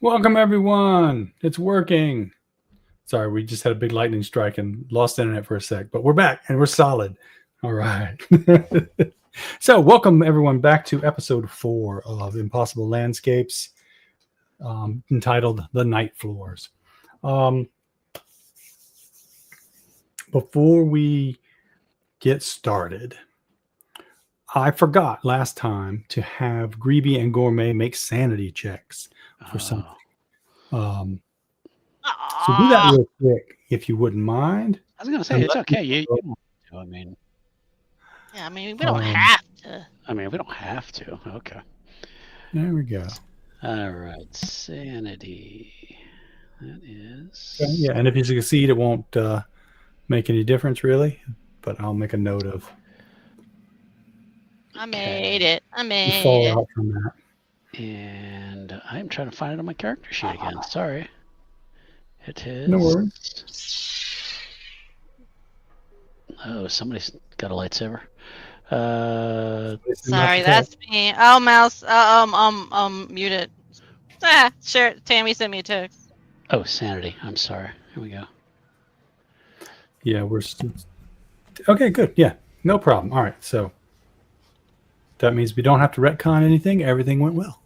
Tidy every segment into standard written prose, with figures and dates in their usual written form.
Welcome, everyone. It's working. Sorry, we just had a big lightning strike and lost internet for a sec, but we're back and we're solid. All right. So, welcome, everyone, back to episode 4 of Impossible Landscapes, entitled The Night Floors. Before we get started, I forgot last time to have Greeby and Gourmet make sanity checks for something. So do that real quick, if you wouldn't mind. I was going to say, it's okay. You don't have to. We don't have to. We don't have to. Okay. There we go. All right. Sanity. That is. Yeah, and if you succeed, it won't make any difference, really. But I'll make a note of. I made it. Fall out from that. And I'm trying to find it on my character sheet again. Sorry. It is. No worries. Oh, somebody's got a lightsaber. Sorry, that's me. Oh, mouse. Mute it. Sure. Tammy sent me a text. Oh, sanity. I'm sorry. Here we go. Yeah, we're. Okay, good. Yeah, no problem. All right, so that means we don't have to retcon anything. Everything went well.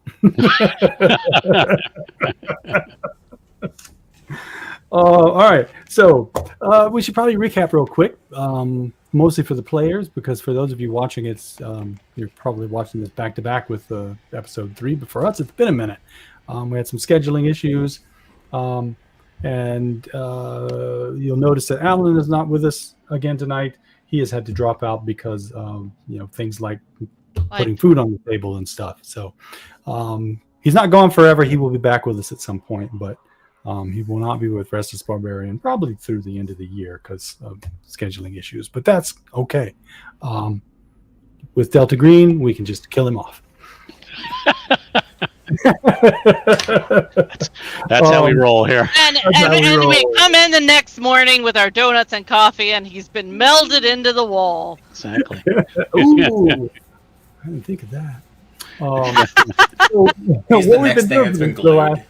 All right, so we should probably recap real quick, mostly for the players, because for those of you watching, it's you're probably watching this back to back with episode 3, but for us, it's been a minute. We had some scheduling issues, and you'll notice that Alan is not with us again tonight. He has had to drop out because things like putting food on the table and stuff. So he's not gone forever. He will be back with us at some point, but he will not be with Restless Barbarian probably through the end of the year because of scheduling issues. But that's okay. With Delta Green, we can just kill him off. That's how we roll here. And we come in the next morning with our donuts and coffee, and he's been melded into the wall. Exactly. Ooh, I didn't think of that. He's the next thing that's been glued.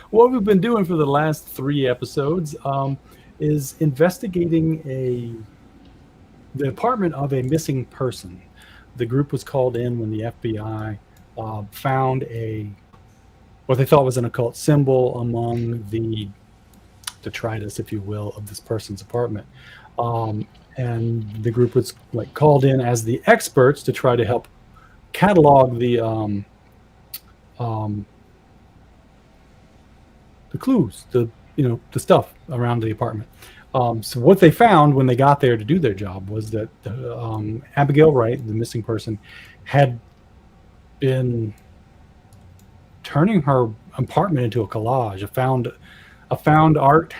What we've been doing for the last 3 episodes is investigating the apartment of a missing person. The group was called in when the FBI found what they thought was an occult symbol among the detritus, if you will, of this person's apartment. And the group was called in as the experts to try to help catalog the clues, the stuff around the apartment. So what they found when they got there to do their job was that Abigail Wright, the missing person, had been turning her apartment into a collage, a found art,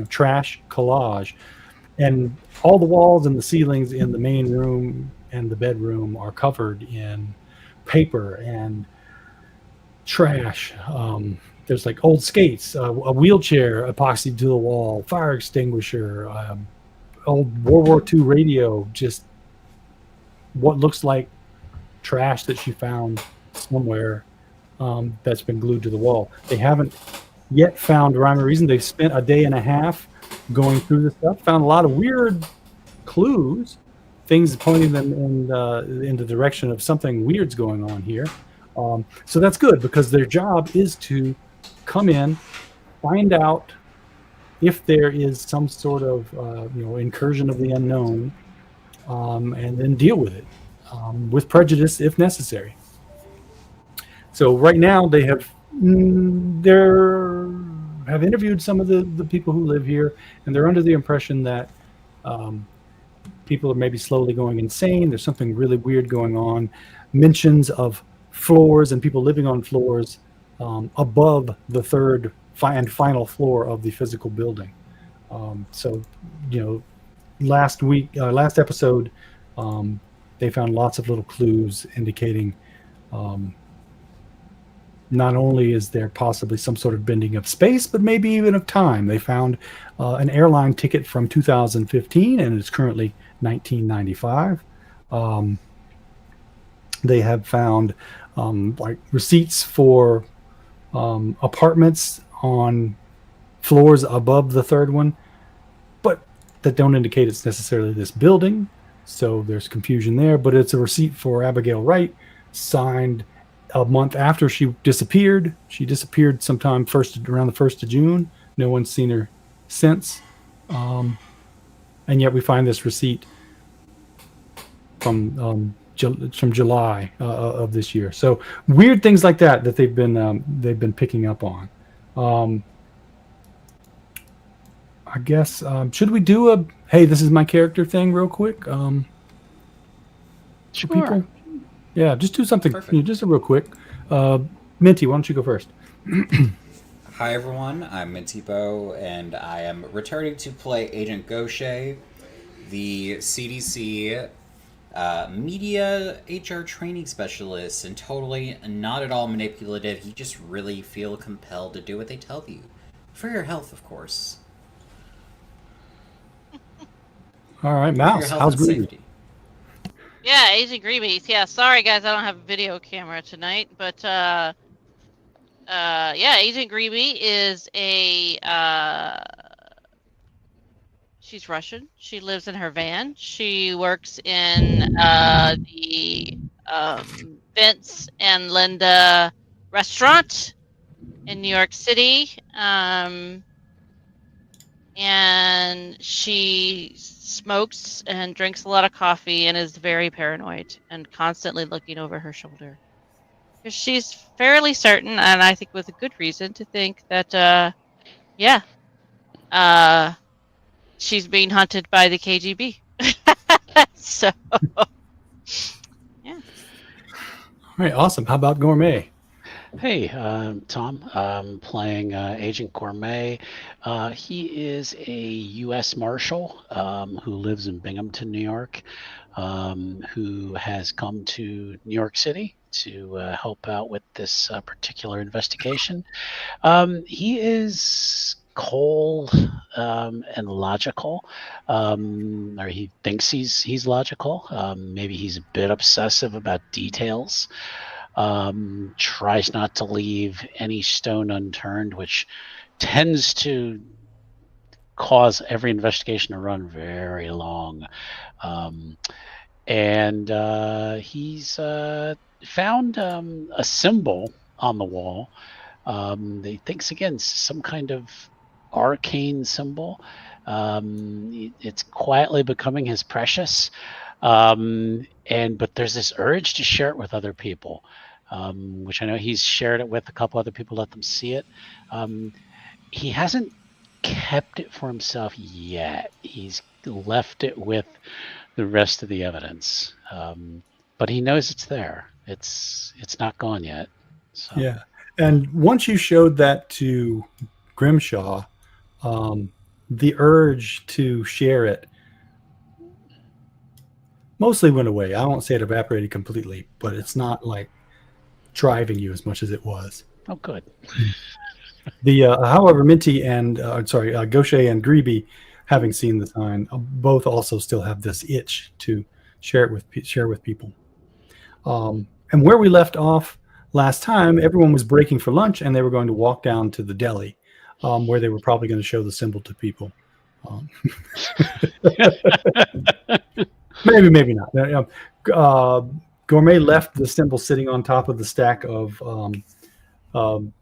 trash collage, and all the walls and the ceilings in the main room and the bedroom are covered in paper and trash. There's old skates, a wheelchair epoxied to the wall, fire extinguisher, old World War II radio, just what looks like trash that she found somewhere that's been glued to the wall. They haven't yet found rhyme or reason. They've spent a day and a half going through this stuff, found a lot of weird clues, things pointing them in the direction of something weird's going on here. So that's good because their job is to come in, find out if there is some sort of incursion of the unknown, and then deal with it with prejudice if necessary. So right now they have interviewed some of the people who live here, and they're under the impression that people are maybe slowly going insane. There's something really weird going on. Mentions of floors and people living on floors above the third and final floor of the physical building. Last episode, they found lots of little clues indicating not only is there possibly some sort of bending of space, but maybe even of time. They found an airline ticket from 2015, and it's currently 1995. They have found receipts for apartments on floors above the third one, but that don't indicate it's necessarily this building. So there's confusion there, but it's a receipt for Abigail Wright, signed a month after she disappeared. She disappeared sometime around the 1st of June. No one's seen her since. And yet we find this receipt from July of this year. So weird things like that they've been picking up on. I guess should we do a hey, this is my character thing real quick? Sure. People? Yeah, just do something. Perfect. Just a real quick. Minty, why don't you go first? Hi everyone, I'm Mintypo, and I am returning to play Agent Gaucher, the CDC media HR training specialist, and totally not at all manipulative. You just really feel compelled to do what they tell you. For your health, of course. All right, For Mouse. your health How's and Greedy? safety. Yeah, Agent Greebies. Yeah, sorry guys, I don't have a video camera tonight, but yeah, Agent Greeby is she's Russian. She lives in her van. She works in the Vince and Linda restaurant in New York City. And she smokes and drinks a lot of coffee and is very paranoid and constantly looking over her shoulder. Because she's fairly certain, and I think with a good reason, to think that, she's being hunted by the KGB. So, yeah. All right, awesome. How about Gourmet? Hey, Tom. I'm playing Agent Gourmet. He is a U.S. Marshal who lives in Binghamton, New York, who has come to New York City to help out with this particular investigation. He is cold and logical, or he thinks he's logical. Maybe he's a bit obsessive about details. Tries not to leave any stone unturned, which tends to cause every investigation to run very long. And he's found a symbol on the wall. He thinks, again, some kind of arcane symbol. It's quietly becoming his precious. But there's this urge to share it with other people, which I know he's shared it with a couple other people, let them see it. He hasn't kept it for himself yet. He's left it with the rest of the evidence. But he knows it's there. It's not gone yet. So. Yeah. And once you showed that to Grimshaw, the urge to share it mostly went away. I won't say it evaporated completely, but it's not like driving you as much as it was. Oh, good. However, Minty and Gaucher and Greeby, having seen the sign, both also still have this itch to share with people. And where we left off last time, everyone was breaking for lunch, and they were going to walk down to the deli, where they were probably going to show the symbol to people. Maybe not. Gourmet left the symbol sitting on top of the stack of what do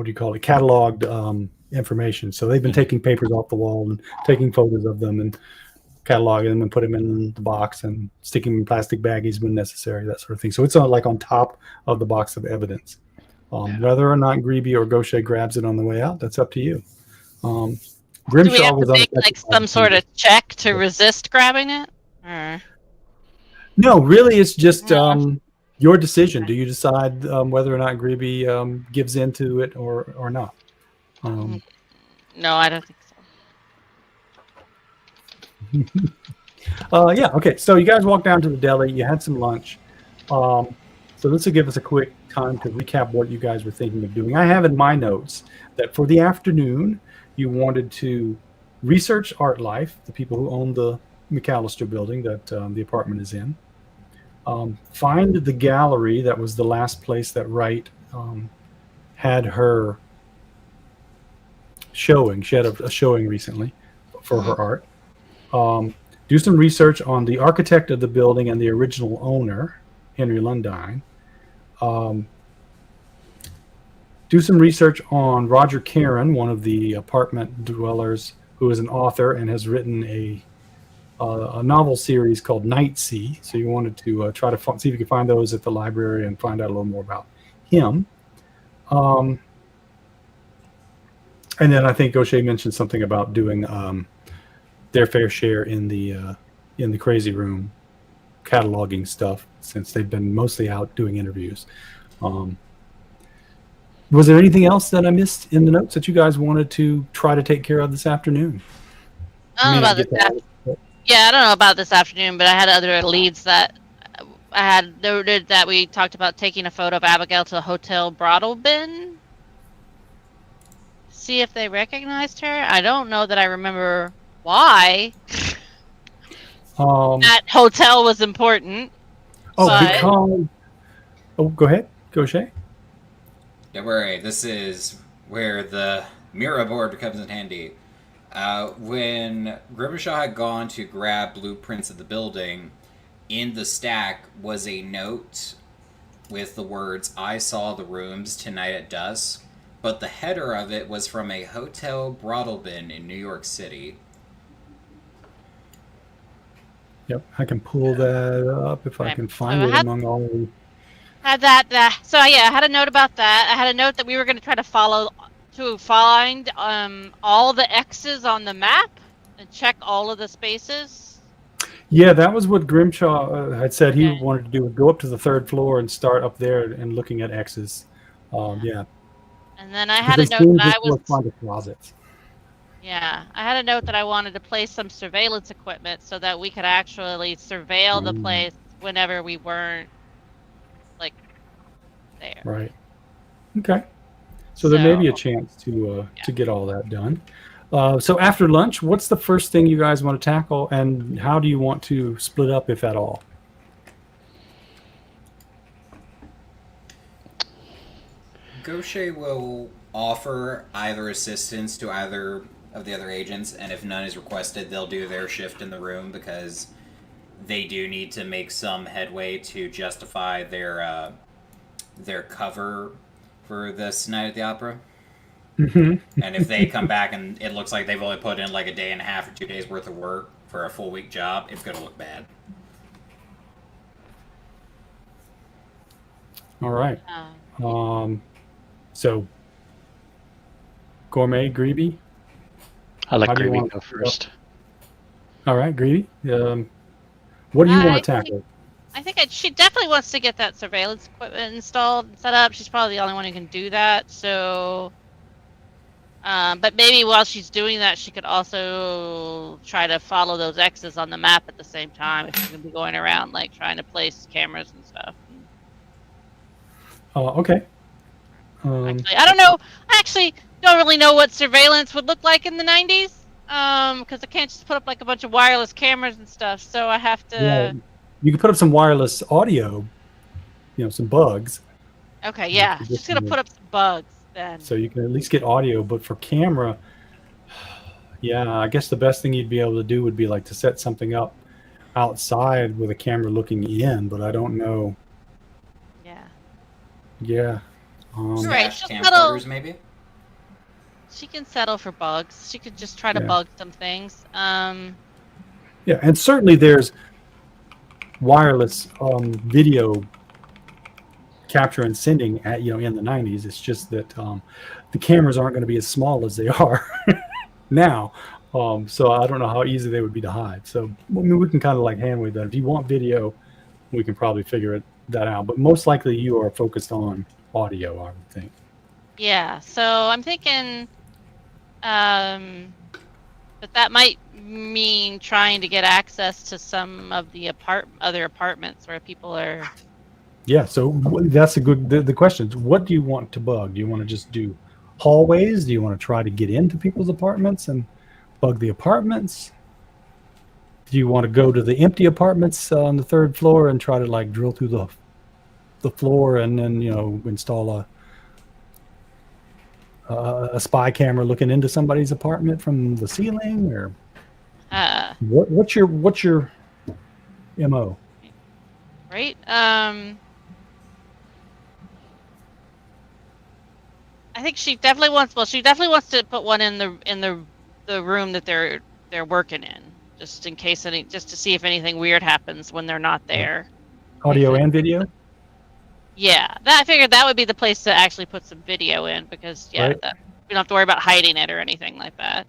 you call it? Cataloged information. So they've been taking papers off the wall and taking photos of them and cataloging them and put them in the box and sticking them in plastic baggies when necessary, that sort of thing. So it's on top of the box of evidence. Whether or not Greeby or Gaucher grabs it on the way out, that's up to you. Do we have to make like some sort of check to resist grabbing it? Or... No, really, it's just your decision. Do you decide whether or not Greeby gives into it or not? No, I don't think so. Yeah, okay. So you guys walked down to the deli. You had some lunch. So this will give us a quick time to recap what you guys were thinking of doing. I have in my notes that for the afternoon, you wanted to research Art Life, the people who own the MacAllistar building that the apartment is in. Find the gallery. That was the last place that Wright had her showing. She had a showing recently for her art. Do some research on the architect of the building and the original owner, Henry Lundine. Do some research on Roger Caron, one of the apartment dwellers, who is an author and has written a novel series called Night Sea. So you wanted to try to see if you could find those at the library and find out a little more about him. And then I think Gaucher mentioned something about doing their fair share in the crazy room, cataloging stuff, since they've been mostly out doing interviews. Was there anything else that I missed in the notes that you guys wanted to try to take care of this afternoon? I don't know about I don't know about this afternoon, but I had other leads that I had noted that we talked about taking a photo of Abigail to the Hotel Broadlebin. See if they recognized her. I don't know that I remember why. That hotel was important. Because... Oh, go ahead, Gaucher. Don't worry, this is where the mirror board comes in handy. When Grimshaw had gone to grab blueprints of the building, in the stack was a note with the words, "I saw the rooms tonight at dusk," but the header of it was from a Hotel Broadlebin in New York City. Yep, I can pull that up if I can find it among all of you. Had that. So yeah, I had a note about that. I had a note that we were going to try to find all the X's on the map and check all of the spaces. Yeah, that was what Grimshaw had said he wanted to do, was go up to the third floor and start up there and looking at X's. Yeah. And then I had a note that I was... find the closets. Yeah, I had a note that I wanted to place some surveillance equipment so that we could actually surveil the place whenever we weren't, like, there. Right. Okay. So there may be a chance to get all that done. So after lunch, what's the first thing you guys want to tackle, and how do you want to split up, if at all? Gaucher will offer either assistance to either of the other agents, and if none is requested, they'll do their shift in the room, because they do need to make some headway to justify their cover for this night at the opera. Mm-hmm. And if they come back and it looks like they've only put in like a day and a half or 2 days worth of work for a full week job, it's going to look bad. All right. So, Gourmet, Greeby? I'll let Greeby go first. All right, Greeby. What do you want to tackle? I think she definitely wants to get that surveillance equipment installed and set up. She's probably the only one who can do that. So, but maybe while she's doing that, she could also try to follow those X's on the map at the same time. If she's going to be going around, like, trying to place cameras and stuff. Okay. Actually, I don't know. I actually don't really know what surveillance would look like in the 90s. Because I can't just put up like a bunch of wireless cameras and stuff. So I have to. Yeah, you can put up some wireless audio. Some bugs. Okay, yeah. Just gonna put up some bugs then. So you can at least get audio, but for camera, yeah, I guess the best thing you'd be able to do would be like to set something up outside with a camera looking in, but I don't know. Yeah. Yeah. Right. Camcorders, maybe. She can settle for bugs. She could just try to bug some things. Yeah, and certainly there's wireless video capture and sending at in the 90s. It's just that the cameras aren't going to be as small as they are now. So I don't know how easy they would be to hide. So we can kind of like hand wave that. If you want video, we can probably figure that out. But most likely you are focused on audio, I would think. Yeah. So I'm thinking, but that might mean trying to get access to some of the other apartments where people are. Yeah, so that's a good. The question is, what do you want to bug? Do you want to just do hallways? Do you want to try to get into people's apartments and bug the apartments? Do you want to go to the empty apartments on the third floor and try to like drill through the floor and then install a spy camera looking into somebody's apartment from the ceiling, or Uh, what's your MO? right. I think she definitely wants. Well, she definitely wants to put one in the room that they're working in, just in case just to see if anything weird happens when they're not there. Audio If it- and video? Yeah, I figured that would be the place to actually put some video in because Right. that we don't have to worry about hiding it or anything like that.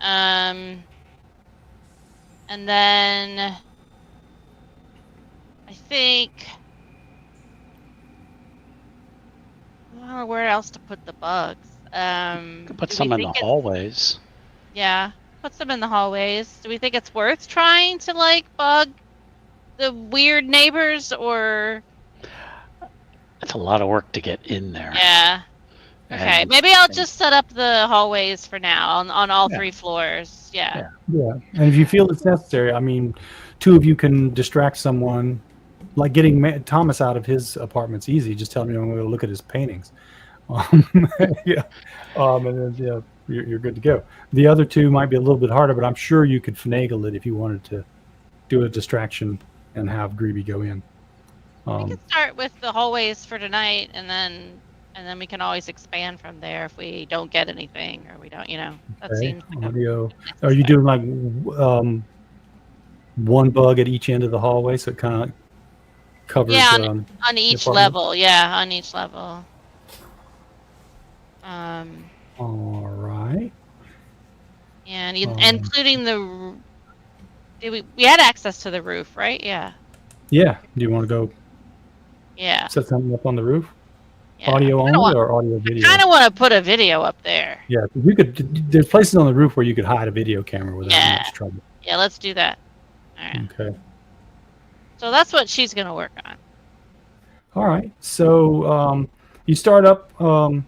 And then I think I don't know where else to put the bugs. Could put Do we some in the think it's- hallways. Yeah, put some in the hallways. Do we think it's worth trying to like bug the weird neighbors or? It's a lot of work to get in there. Yeah. Okay, And- maybe I'll just set up the hallways for now on all Yeah. 3 floors. Yeah. Yeah. And if you feel it's necessary, I mean, 2 of you can distract someone. Like getting Thomas out of his apartment's easy. Just tell me I'm going to look at his paintings. Yeah. And then you're good to go. The other 2 might be a little bit harder, but I'm sure you could finagle it if you wanted to do a distraction and have Greeby go in. We can start with the hallways for tonight, and then we can always expand from there if we don't get anything or we don't. That Okay, seems like audio. Are you doing like one bug at each end of the hallway, so it kind of covers? Yeah, on each apartment? level. Yeah, on each level. All right. And including we had access to the roof, right? Yeah. Yeah. Do you want to go Yeah. set something up on the roof? Yeah. Audio I kinda only want- or audio video? kind of want to put a video up there. Yeah, you could. There's places on the roof where you could hide a video camera without Yeah. much trouble. Yeah, let's do that. All right. Okay. So that's what she's gonna work on. All right. So you start up on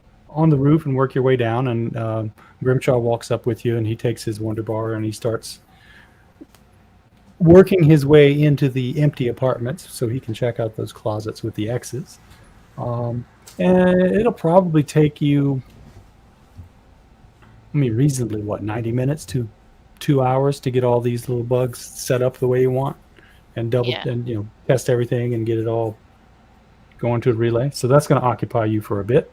the roof and work your way down, and Grimshaw walks up with you, and he takes his Wonder Bar and he starts working his way into the empty apartments so he can check out those closets with the X's. And it'll probably take you, reasonably, 90 minutes to 2 hours to get all these little bugs set up the way you want, and test everything and get it all going to a relay. So that's going to occupy you for a bit.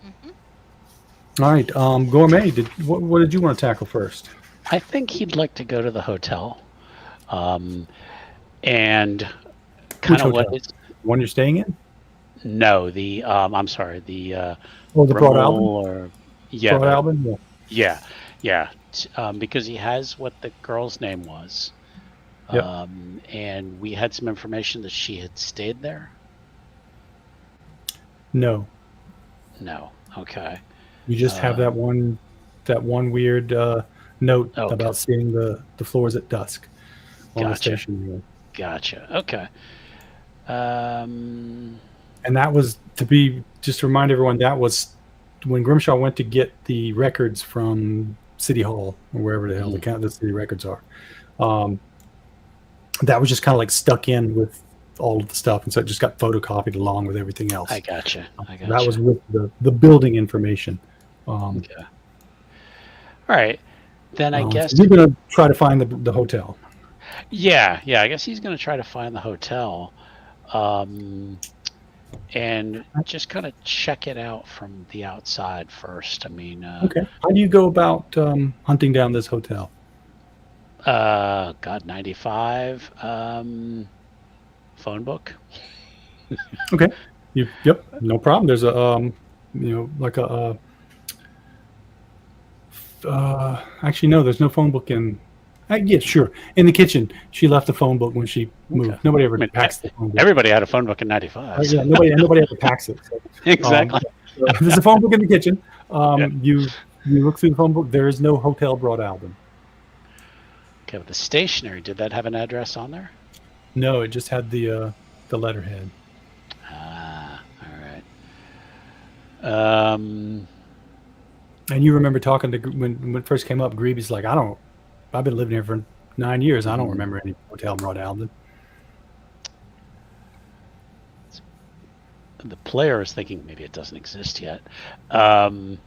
Mm-hmm. All right, Gourmet, what did you want to tackle first? I think he'd like to go to the hotel, and kind of what hotel? is One you're staying in? no the I'm sorry the The Broad Albin? or yeah Broad Albin? Yeah. yeah because he has what the girl's name was, Yep. and we had some information that she had stayed there. No. No, okay. You just have that one weird note Okay. about seeing the floors at dusk on the Gotcha. station. Gotcha. Okay. And that was just to remind everyone, that was when Grimshaw went to get the records from City Hall or wherever the hell the city records are. That was just kind of like stuck in with all of the stuff, and so it just got photocopied along with everything else. I gotcha. That was with the building information. Okay. All right. Then I guess you're gonna try to find the hotel. Yeah, I guess he's going to try to find the hotel, and just kind of check it out from the outside first. I mean, Okay. How do you go about hunting down this hotel? God, 95, phone book. Okay. Yep. No problem. There's a like a actually no, there's no phone book in. Yeah, sure. In the kitchen, she left the phone book when she moved. Okay. Nobody ever I mean, packs the phone book. Everybody had a phone book in 95. Yeah, nobody ever packs it. So, Exactly. so there's a phone book in the kitchen. Yeah. You look through the phone book. There is no Hotel Broad Albin. Okay, but the stationery, did that have an address on there? No, it just had the letterhead. Ah, all right. And you remember talking to when it first came up. Greeby's like, I've been living here for 9 years. I don't remember any Hotel Broad Albin. the player is thinking maybe it doesn't exist yet. The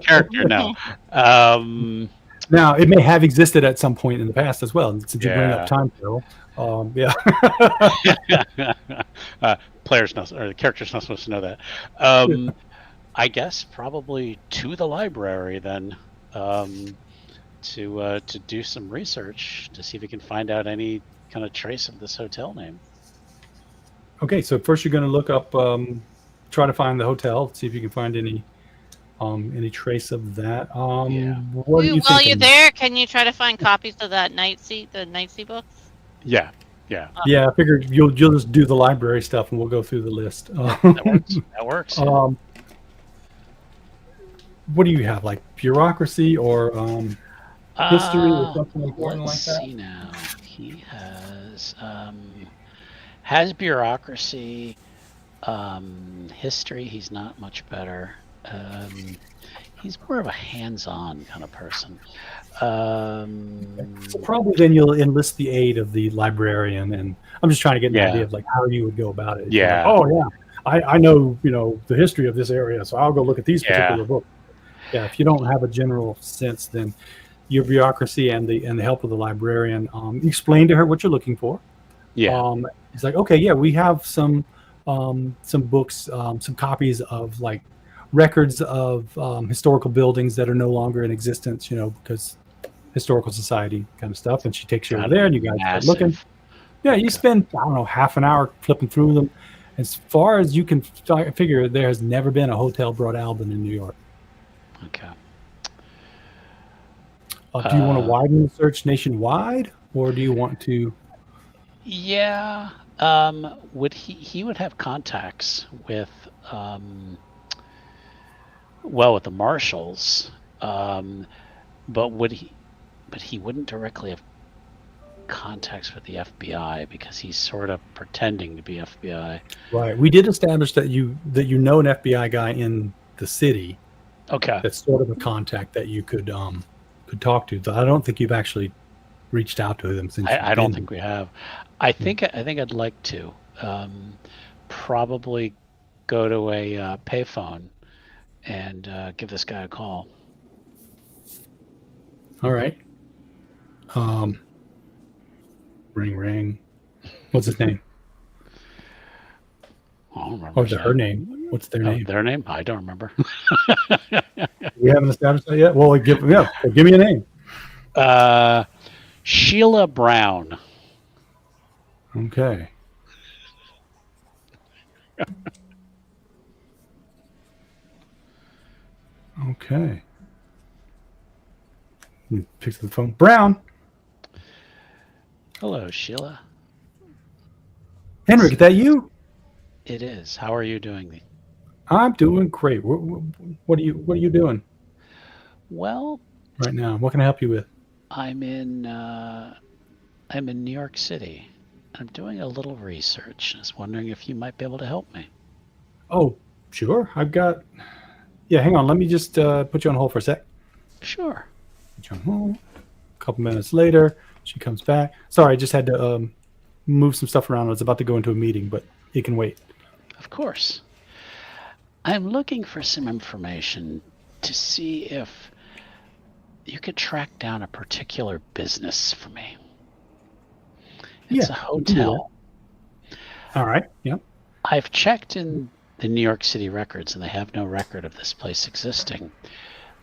character, no. Now, it may have existed at some point in the past as well. Since you bring up Yeah. time travel, yeah. Players not, or the character's not supposed to know that. I guess probably to the library then, to do some research to see if we can find out any kind of trace of this hotel name. Okay, so first you're going to look up, try to find the hotel, see if you can find any trace of that. Yeah. What are you While thinking? you're there, can you try to find copies of that the Nightsea books? Yeah. Yeah, I figured you'll just do the library stuff, and we'll go through the list. That works. What do you have, like bureaucracy or history or something important like Let's that? see now. He has bureaucracy. History, he's not much better. He's more of a hands-on kind of person. So probably then you'll enlist the aid of the librarian, and I'm just trying to get an idea of like how you would go about it. Yeah. Like, oh yeah, I know the history of this area, so I'll go look at these particular books. Yeah, if you don't have a general sense, then your bureaucracy and the help of the librarian, explain to her what you're looking for. Yeah. It's like, okay, yeah, we have some books, some copies of like records of historical buildings that are no longer in existence, because historical society kind of stuff. And she takes you over there, and you guys start looking. Yeah, you spend, I don't know, half an hour flipping through them. As far as you can figure, there has never been a Hotel Broadalbin in New York. Okay. Do you want to widen the search nationwide, or do you want to? Yeah. Would he would have contacts with with the marshals, but he wouldn't directly have contacts with the FBI because he's sort of pretending to be FBI. Right. We did establish that you know an FBI guy in the city. Okay. That's sort of a contact that you could talk to. But I don't think you've actually reached out to them since. I don't think we have. I think I'd like to probably go to a payphone and give this guy a call. All right. Ring. What's his name? I don't remember. Or her name? What's their name? Their name? I don't remember. We haven't established that yet. Well, give me a name. Sheila Brown. Okay. Okay. He picks up the phone. Brown. Hello, Sheila. Henrik, is that you? It is. How are you doing? I'm doing great. What are you doing? Well, right now, what can I help you with? I'm in New York City. I'm doing a little research. I was wondering if you might be able to help me. Oh, sure. Yeah, hang on. Let me just put you on hold for a sec. Sure. Put you on hold. A couple minutes later, she comes back. Sorry, I just had to move some stuff around. I was about to go into a meeting, but it can wait. Of course. I'm looking for some information to see if you could track down a particular business for me. It's a hotel. All right. Yeah. I've checked in the New York City records, and they have no record of this place existing.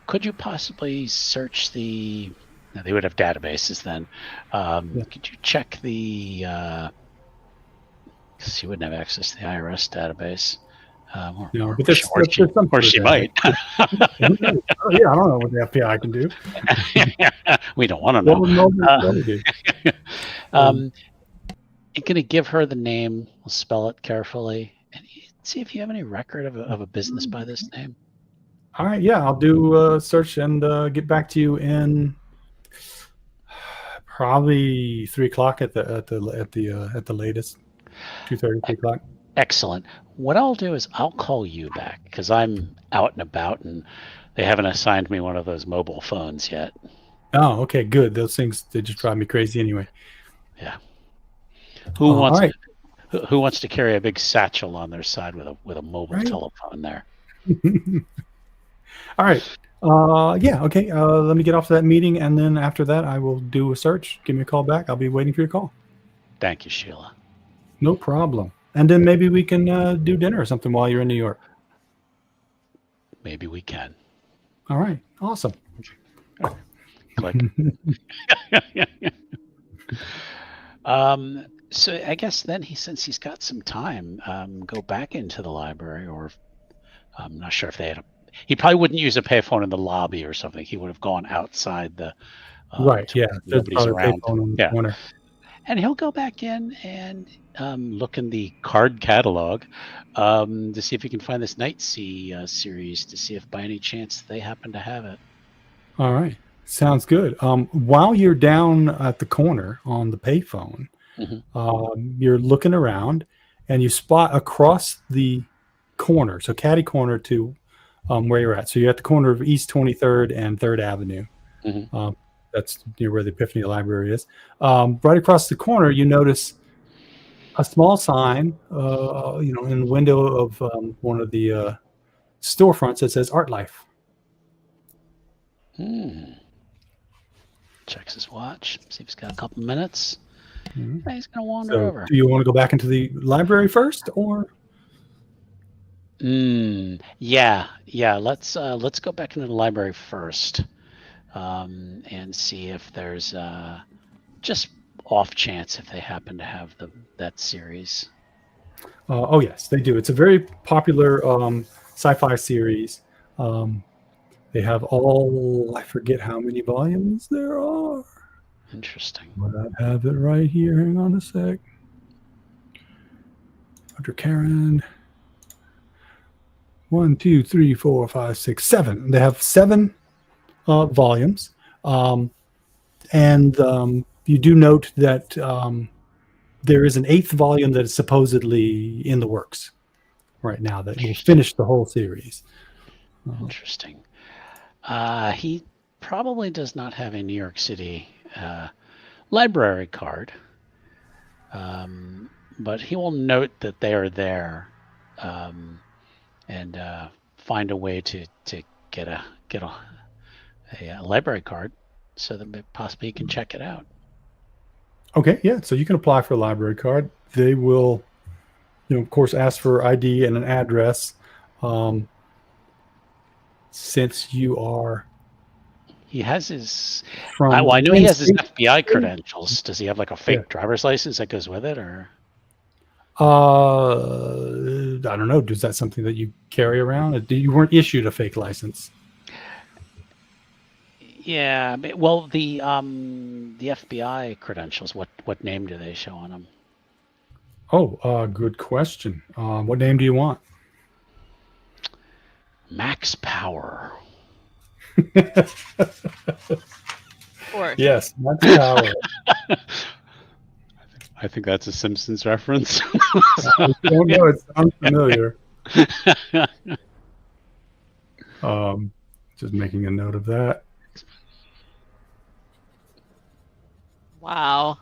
Could you possibly search they would have databases then. Could you check because you wouldn't have access to the IRS database. No, but there's some or she might. Yeah, I don't know what the FBI can do. We don't want to know. I'm going to give her the name. We'll spell it carefully and see if you have any record of a business by this name. All right, yeah, I'll do a search and get back to you in probably 3 o'clock at the latest. 2:30, 3 o'clock. Excellent. What I'll do is I'll call you back because I'm out and about and they haven't assigned me one of those mobile phones yet. Oh, okay, good. Those things, they just drive me crazy anyway. Yeah. Who wants Who wants to carry a big satchel on their side with a mobile Right. telephone there? All right. Yeah. Okay. Let me get off to that meeting, and then after that, I will do a search. Give me a call back. I'll be waiting for your call. Thank you, Sheila. No problem. And then maybe we can do dinner or something while you're in New York. Maybe we can. All right. Awesome. Click. So I guess then since he's got some time, go back into the library, or I'm not sure if they had he probably wouldn't use a payphone in the lobby or something. He would have gone outside the Right. to Yeah. where There's nobody's probably a around. payphone on the Yeah. corner. And he'll go back in and look in the card catalog to see if he can find this Night Sea series, to see if by any chance they happen to have it. All right. Sounds good. While you're down at the corner on the payphone, you're looking around and you spot across the corner, so catty corner to where you're at. So you're at the corner of East 23rd and 3rd Avenue. That's near where the Epiphany Library is. Right across the corner, you notice a small sign, in the window of one of the storefronts that says Art Life. Checks his watch, see if he's got a couple minutes. He's gonna wander So over. do you want to go back into the library first, or? Yeah. Let's go back into the library first, and see if there's just off chance if they happen to have that series. Oh yes, they do. It's a very popular sci-fi series. They have I forget how many volumes there are. Interesting. But I have it right here. Hang on a sec. Dr. Karen. 1, 2, 3, 4, 5, 6, 7. They have 7 volumes. And you do note that there is an 8th volume that is supposedly in the works right now that will finish the whole series. Interesting. He probably does not have a New York City library card, but he will note that they are there, and find a way to get a library card so that possibly he can check it out. Okay, yeah. So you can apply for a library card. They will, of course, ask for ID and an address. Since you are, he has his. From I know he has his State- FBI credentials. Does he have like a fake driver's license that goes with it, or? I don't know. Is that something that you carry around? You weren't issued a fake license. Yeah. Well, the FBI credentials. What name do they show on them? Oh, good question. What name do you want? Max Power. Or Yes, Max Power. I think that's a Simpsons reference. I don't know. It sounds familiar. Just making a note of that. wow.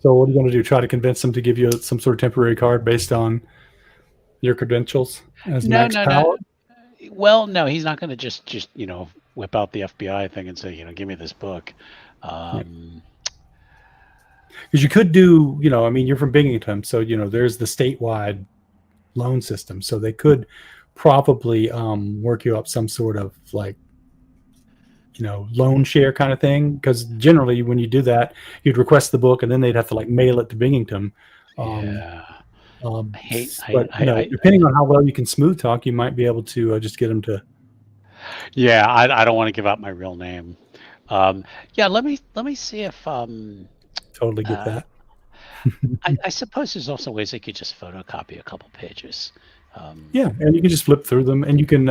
So what are you going to do? Try to convince them to give you some sort of temporary card based on your credentials as Max Power? No. Well, no, he's not going to just whip out the FBI thing and say, give me this book. Because you could do, you're from Binghamton, so there's the statewide loan system, so they could probably work you up some sort of loan share kind of thing. Because generally, when you do that, you'd request the book, and then they'd have to mail it to Binghamton. Depending on how well you can smooth talk, you might be able to just get them to. Yeah, I don't want to give out my real name. Let me see if Totally get that. I suppose there's also ways they could just photocopy a couple pages. Yeah, and you can just flip through them, and you can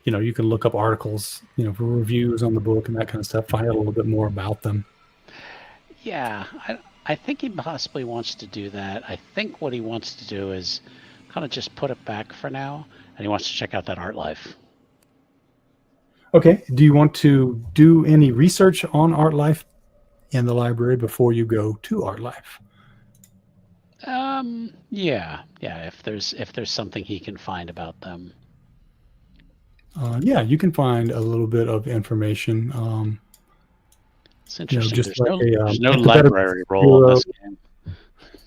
you can look up articles for reviews on the book and that kind of stuff, find out a little bit more about them. Yeah, I think he possibly wants to do that. I think what he wants to do is kind of just put it back for now, and he wants to check out that Art Life. Okay. Do you want to do any research on Art Life in the library before you go to Art Life? Yeah. If there's something he can find about them. Yeah, you can find a little bit of information. It's interesting. Just like There's no like the Better library Business role in Bureau. this game.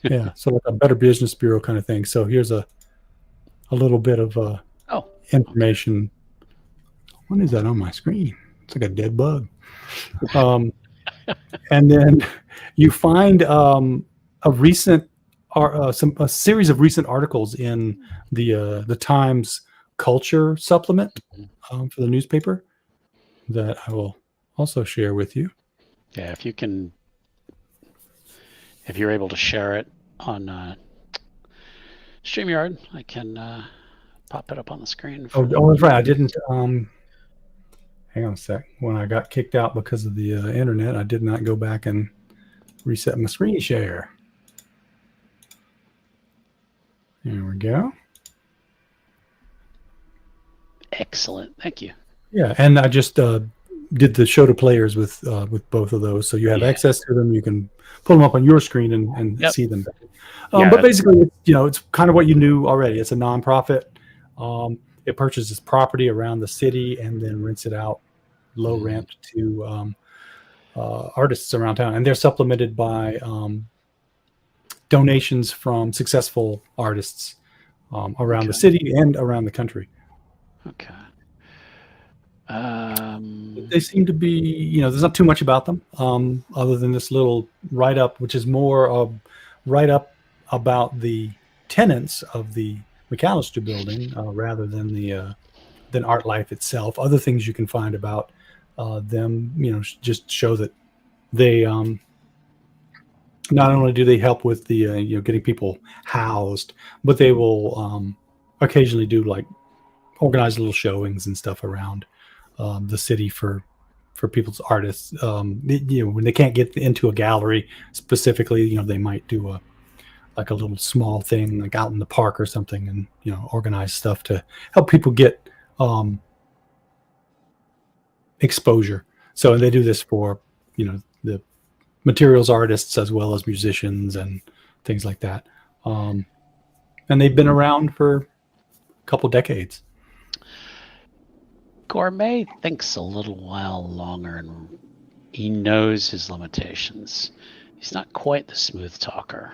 Yeah, so like a Better Business Bureau kind of thing. So here's a little bit of Oh, okay. information. What is that on my screen? It's like a dead bug. Um, and then you find a recent, a series of recent articles in the Times Culture supplement for the newspaper that I will also share with you. Yeah, if you're able to share it on StreamYard, I can pop it up on the screen. Oh, that's right. I didn't. Hang on a sec. When I got kicked out because of the internet, I did not go back and reset my screen share. There we go. Excellent. Thank you. Yeah, and I just did the show to players with both of those, so you have access to them. You can pull them up on your screen and Yep. see them. Yeah. But basically, it's kind of what you knew already. It's a nonprofit. It purchases property around the city and then rents it out low rent to artists around town, and they're supplemented by donations from successful artists around the city and around the country. Okay. They seem to be, there's not too much about them other than this little write-up, which is more of write-up about the tenants of the MacAllistar building rather than than art life itself. Other things you can find about them, just show that they not only do they help with the getting people housed, but they will occasionally do like organize little showings and stuff around the city for people's artists. When they can't get into a gallery specifically, they might do a little small thing like out in the park or something, and organize stuff to help people get exposure. So they do this for the materials artists as well as musicians and things like that. And they've been around for a couple decades. Gourmet thinks a little while longer, and he knows his limitations. He's not quite the smooth talker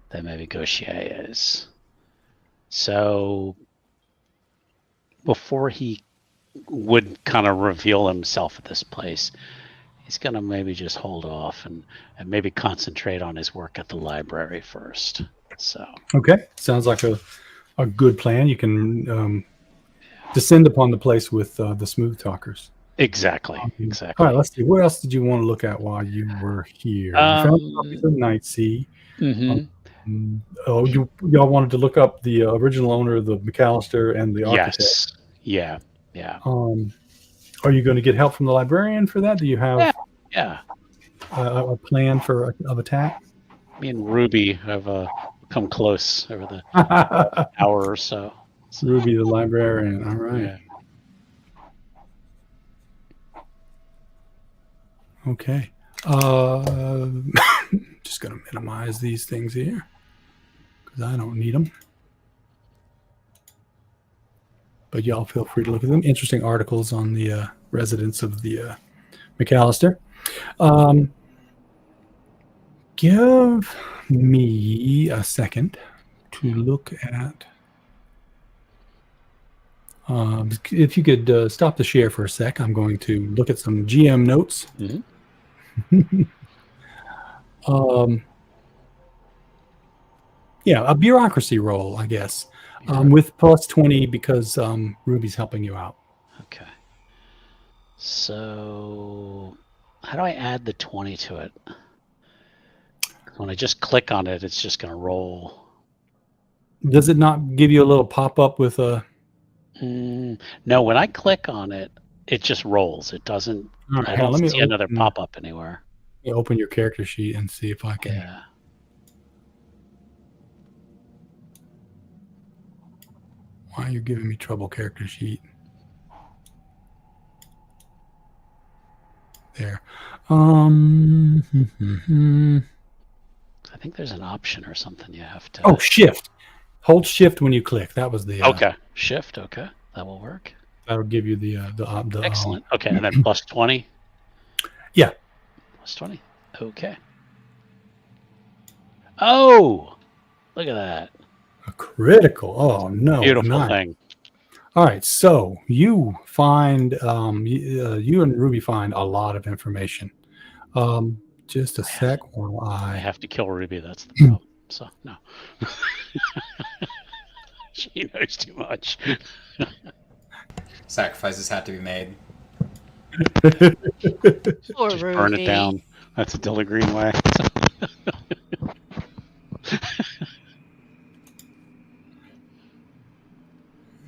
that maybe Gaucher is. So before he would kind of reveal himself at this place, he's going to maybe just hold off and maybe concentrate on his work at the library first. So okay, sounds like a good plan. You can descend upon the place with the smooth talkers. Exactly. All right, let's see. What else did you want to look at while you were here? You found copies of Night Sea. Y'all wanted to look up the original owner of the MacAllistar and the architect. Yes. Yeah. Are you going to get help from the librarian for that? Do you have a plan of attack? Me and Ruby have come close over the hour or so. Ruby the librarian. All right. Yeah. Okay. Just going to minimize these things here because I don't need them. But y'all feel free to look at them. Interesting articles on the residents of the MacAllistar. Give me a second to look at. If you could stop the share for a sec, I'm going to look at some GM notes. A bureaucracy roll, I guess, with plus 20 because Ruby's helping you out. Okay. So how do I add the 20 to it? When I just click on it, it's just going to roll. Does it not give you a little pop-up with a... No, when I click on it, it just rolls. It doesn't. Right, I don't see another pop-up anywhere. You open your character sheet and see if I can. Yeah. Why are you giving me trouble, character sheet? There. I think there's an option or something you have to. Oh, shift. Hold shift when you click. That was the. Okay. Shift. Okay, that will work. That'll give you the Excellent. Okay, and then plus 20. Yeah. Plus 20. Okay. Oh, look at that. A critical. Oh no. Beautiful nice. thing. All right, so you find you and Ruby find a lot of information. Just a sec while I I have to kill Ruby. That's the problem. So no. She knows too much. Sacrifices had to be made. Poor Just Ruby. burn it down. That's a Dilla Green way.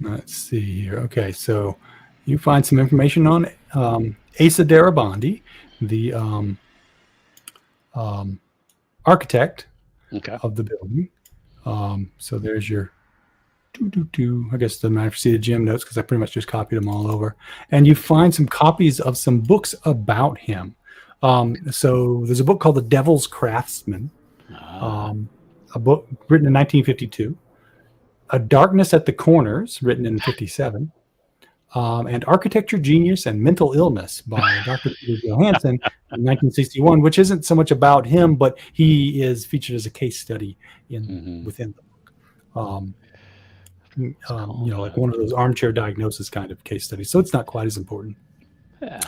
Let's see here. Okay, so you find some information on Asa Darabandi, the architect Okay. of the building. So there's your I guess it doesn't matter if you see the GM notes because I pretty much just copied them all over. And you find some copies of some books about him. So there's a book called The Devil's Craftsman, a book written in 1952. A Darkness at the Corners, written in 57. And Architecture Genius and Mental Illness by Dr. Peter Johansson in 1961, which isn't so much about him, but he is featured as a case study within the book. Like one of those armchair diagnosis kind of case studies. So it's not quite as important. Yeah.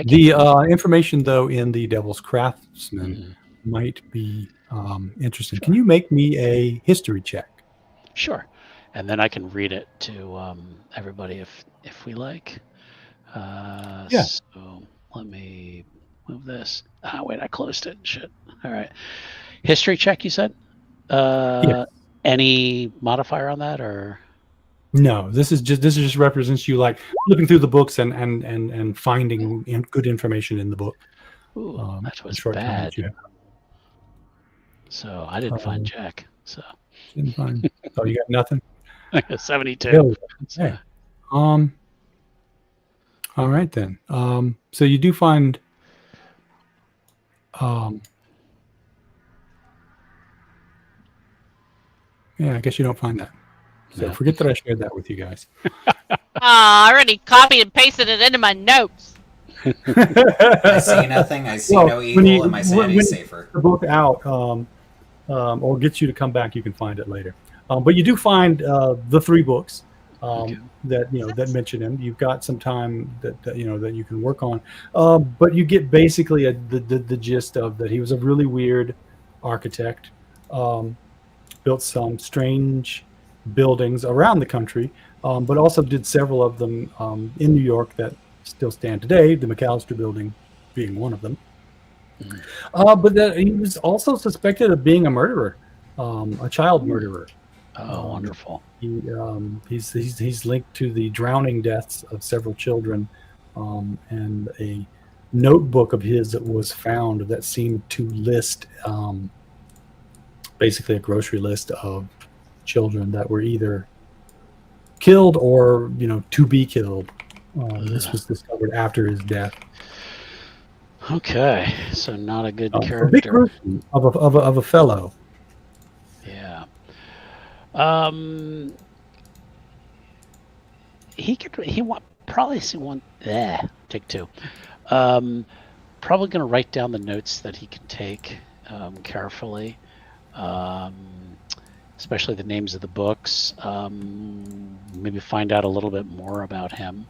The information, though, in The Devil's Craftsman might be interesting. Can you make me a history check? Sure. And then I can read it to everybody if we like. Yeah. So let me move this. Wait, I closed it. Shit. All right. History check, you said? Yes. Any modifier on that, or? No, this is just represents you like flipping through the books and finding good information in the book. Ooh, that was short time bad. that you have. So I didn't find Jack. So Didn't find. Oh, you got nothing? 72. Really? Okay. All right then. So you do find. Yeah, I guess you don't find that. So No. forget that I shared that with you guys. I already copied and pasted it into my notes. I see nothing. I see no evil, and my sanity's safer. The book out, or gets you to come back. You can find it later. But you do find the three books that mention him. You've got some time that you can work on. But you get basically the gist of that. He was a really weird architect. Built some strange buildings around the country, but also did several of them in New York that still stand today, the MacAllistar building being one of them. But that he was also suspected of being a murderer, a child murderer. Oh, wonderful. He's linked to the drowning deaths of several children, and a notebook of his that was found that seemed to list basically a grocery list of children that were either killed or to be killed. This was discovered after his death. Okay, so not a good A big character. person of a fellow. Yeah. Take two. Probably gonna write down the notes that he can take carefully. Especially the names of the books. Maybe find out a little bit more about him.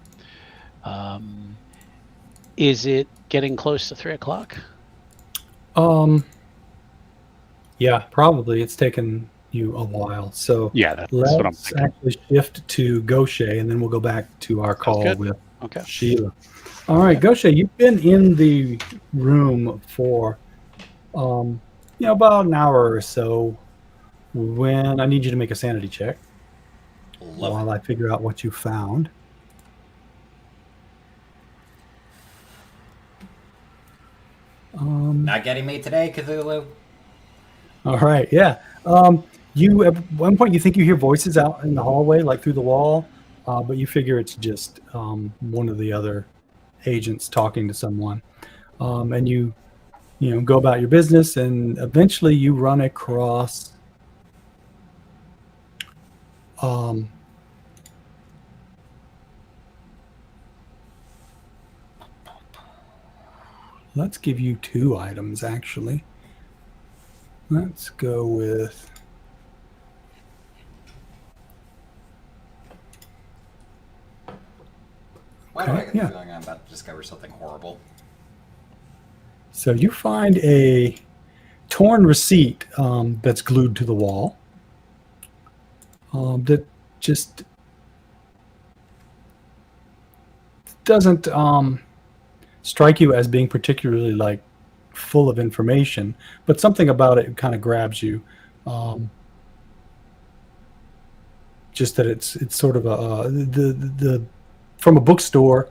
Is it getting close to 3:00? Yeah, probably. It's taken you a while. So Yeah, that's what I'm let's thinking. actually shift to Gaucher, and then we'll go back to our call good. with Okay. Sheila. All right, Gaucher, you've been in the room for about an hour or so. When I need you to make a sanity check while I figure out what you found. Not getting me today, Cthulhu. All right, yeah. You at one point you think you hear voices out in the hallway, like through the wall, but you figure it's just one of the other agents talking to someone, and you go about your business, and eventually you run across let's give you 2 items, actually. Let's go with Why do I get the yeah. feeling I'm about to discover something horrible? So you find a torn receipt that's glued to the wall that just doesn't strike you as being particularly like full of information, but something about it kind of grabs you. Just that it's sort of the from a bookstore,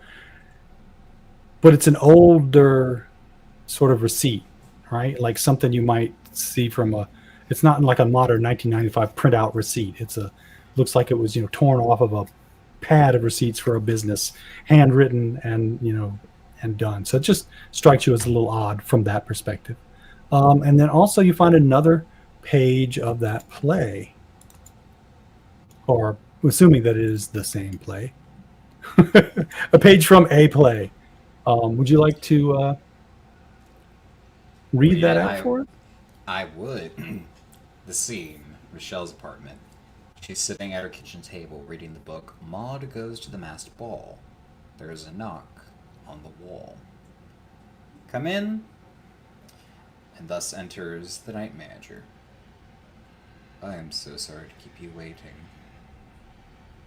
but it's an older sort of receipt, right? Like something you might see from it's not like a modern 1995 printout receipt. Looks like it was, torn off of a pad of receipts for a business, handwritten and, and done. So it just strikes you as a little odd from that perspective. And then also you find another page of that play, or assuming that it is the same play, a page from a play. Would you like to read that out for us? I would. The scene, Michelle's apartment. She's sitting at her kitchen table reading the book Maud Goes to the Masked Ball. There is a knock on the wall. Come in. And thus enters the night manager. I am so sorry to keep you waiting.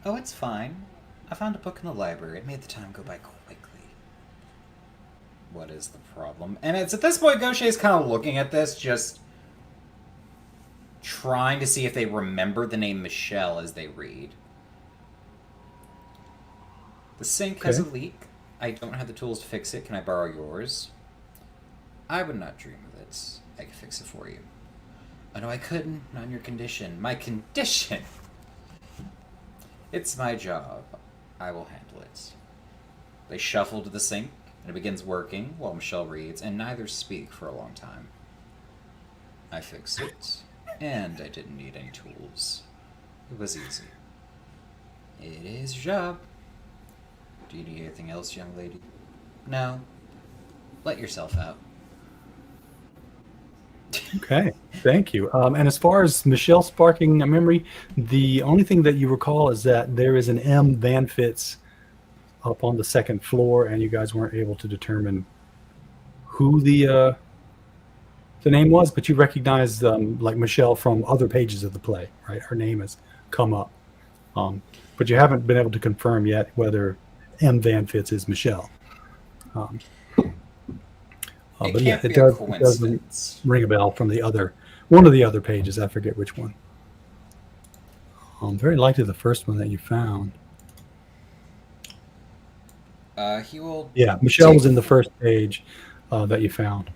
Oh, it's fine. I found a book in the library. It made the time go by quickly. What is the problem? And it's at this point Gaucher's kind of looking at this, just trying to see if they remember the name Michelle as they read. The sink has a leak. I don't have the tools to fix it. Can I borrow yours? I would not dream of it. I could fix it for you. Oh no, I couldn't. Not in your condition. My condition! It's my job. I will handle it. They shuffle to the sink, and it begins working while Michelle reads, and neither speak for a long time. I fixed it, and I didn't need any tools. It was easy. It is your job. Do you need anything else, young lady? No. Let yourself out. Okay, thank you. And as far as Michelle sparking a memory, the only thing that you recall is that there is an M. Van Fitz up on the 2nd floor, and you guys weren't able to determine who the name was, but you recognize like Michelle from other pages of the play, right? Her name has come up, but you haven't been able to confirm yet whether M. Van Fitz is Michelle. But yeah, it doesn't ring a bell from one of the other pages. I forget which one. Very likely the first one that you found. He will. Yeah, Michelle was in the first page that you found.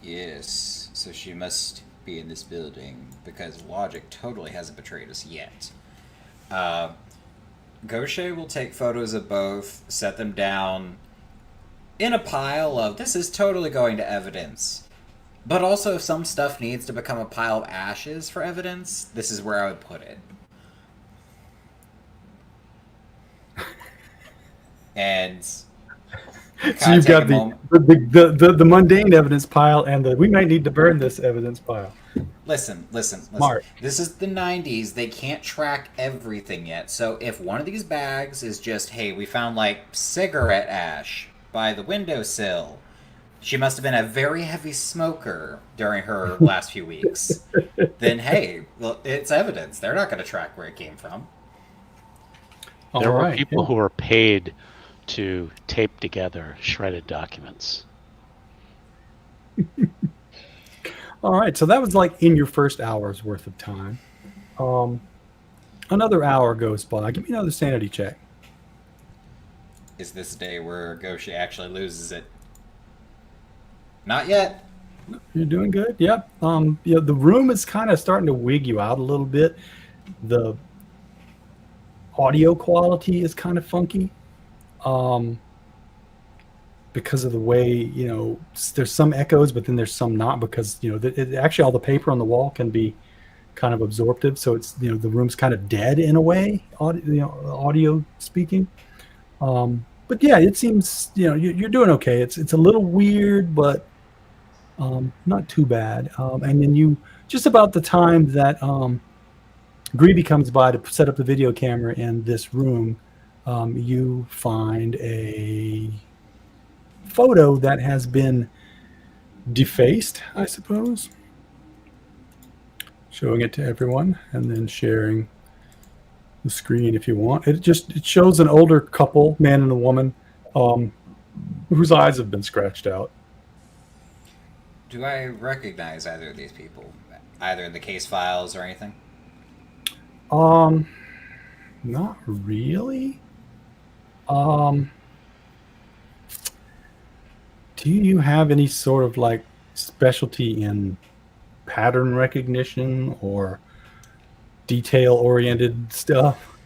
Yes, so she must be in this building because logic totally hasn't betrayed us yet. Gaucher will take photos of both, set them down in a pile of, this is totally going to evidence. But also, if some stuff needs to become a pile of ashes for evidence, this is where I would put it. And so you've got the mundane evidence pile and we might need to burn this evidence pile. Listen. Smart. This is the 90s. They can't track everything yet. So if one of these bags is just, hey, we found like cigarette ash by the windowsill, she must have been a very heavy smoker during her last few weeks. Then, hey, well, it's evidence. They're not going to track where it came from. There were people who were paid to tape together shredded documents. All right, so that was like in your first hour's worth of time. Another hour goes by. Give me another sanity check. Is this a day where Gaucher actually loses it? Not yet. You're doing good. Yep. The room is kind of starting to wig you out a little bit. The audio quality is kind of funky. because of the way, you know, there's some echoes, but then there's some not, because, you know, actually all the paper on the wall can be kind of absorptive. So it's, you know, the room's kind of dead in a way, audio speaking. But yeah, it seems, you know, you're doing okay. It's a little weird, but not too bad. And then just about the time that Greeby comes by to set up the video camera in this room, you find a photo that has been defaced, I suppose. Showing it to everyone and then sharing the screen if you want. It shows an older couple, man and a woman, whose eyes have been scratched out. Do I recognize either of these people, either in the case files or anything? Not really. Do you have any sort of like specialty in pattern recognition or detail-oriented stuff?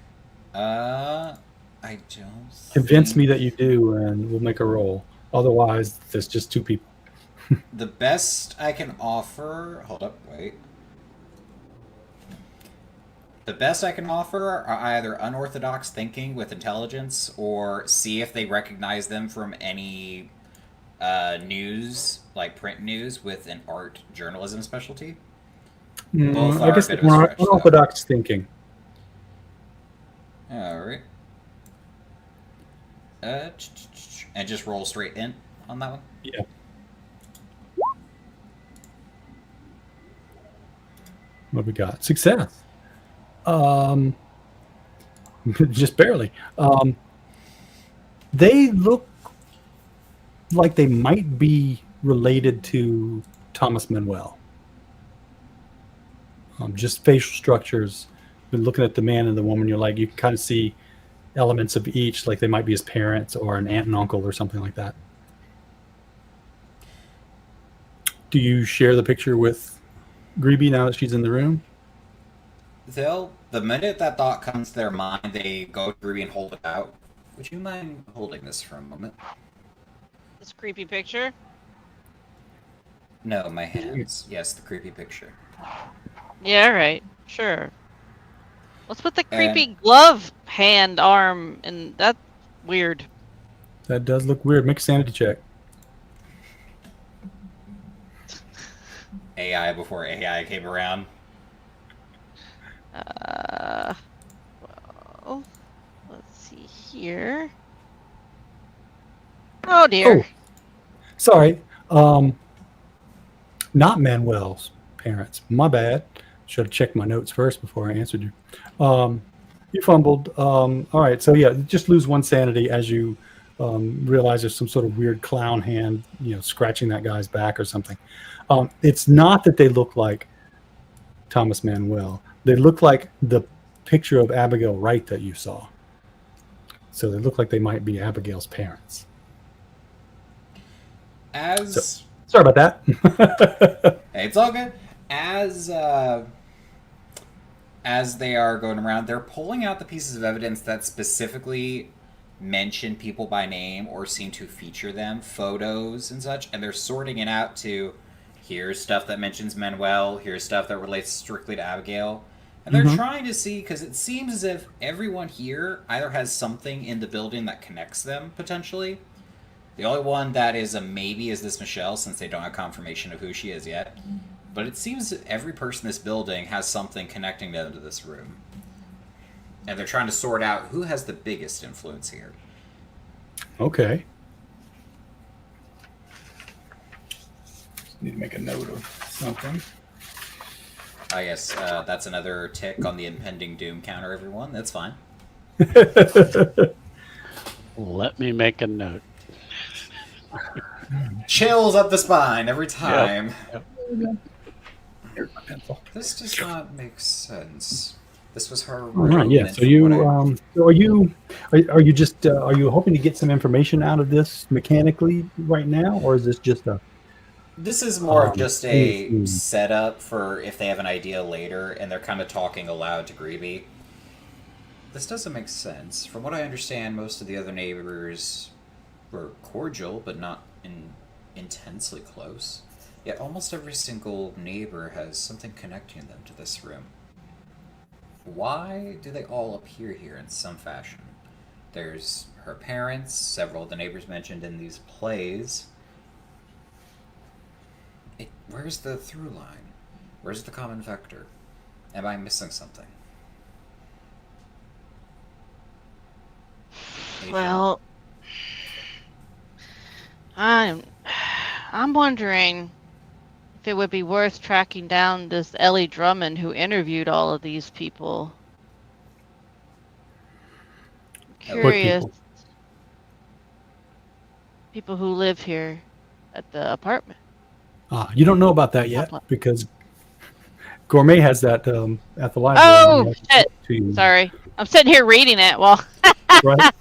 I don't. Convince me that you do, and we'll make a roll. Otherwise, there's just two people. The best I can offer. Hold up, wait. The best I can offer are either unorthodox thinking with intelligence, or see if they recognize them from any news, like print news, with an art journalism specialty. Both I are guess a bit of a stretch, though. unorthodox thinking. All right. And just roll straight in on that one. Yeah. What we got? Success. Just barely. They look like they might be related to Thomas Manuel. Just facial structures. Been looking at the man and the woman, you're like, you can kind of see elements of each, like they might be his parents or an aunt and uncle or something like that. Do you share the picture with Greeby now that she's in the room? The minute that thought comes to their mind, they go to Ruby and hold it out. Would you mind holding this for a moment? This creepy picture? No, my hands. Yes, the creepy picture. Yeah, right. Sure. What's with the creepy glove hand arm? And that's weird. That does look weird. Make a sanity check. AI before AI came around. Well, let's see here. Oh dear. Oh, sorry. Not Manuel's parents. My bad. Should have checked my notes first before I answered you. You fumbled. All right. So yeah, just lose one sanity as you realize there's some sort of weird clown hand, you know, scratching that guy's back or something. It's not that they look like Thomas Manuel. They look like the picture of Abigail Wright that you saw. So they look like they might be Abigail's parents. Sorry about that. Hey, it's all good. As they are going around, they're pulling out the pieces of evidence that specifically mention people by name or seem to feature them, photos and such, and they're sorting it out to, here's stuff that mentions Manuel, here's stuff that relates strictly to Abigail. And they're trying to see, because it seems as if everyone here either has something in the building that connects them, potentially. The only one that is a maybe is this Michelle, since they don't have confirmation of who she is yet. But it seems that every person in this building has something connecting them to this room. And they're trying to sort out who has the biggest influence here. Okay. Need to make a note of something. I guess that's another tick on the impending doom counter, everyone. That's fine. Let me make a note. Chills up the spine every time. Yep. Here's my pencil. This does not make sense. This was her. All right. Yeah. So you, so are you just are you hoping to get some information out of this mechanically right now, or is this just a? This is more of just a setup for if they have an idea later, and they're kind of talking aloud to Greeby. This doesn't make sense. From what I understand, most of the other neighbors were cordial, but not intensely close. Yet almost every single neighbor has something connecting them to this room. Why do they all appear here in some fashion? There's her parents, several of the neighbors mentioned in these plays. Where's the through line? Where's the common vector? Am I missing something? Agent? Well, I'm wondering if it would be worth tracking down this Ellie Drummond who interviewed all of these people. Curious. People who live here at the apartment. You don't know about that yet because Gourmet has that at the library. Oh, shit. Sorry. I'm sitting here reading it while... Right.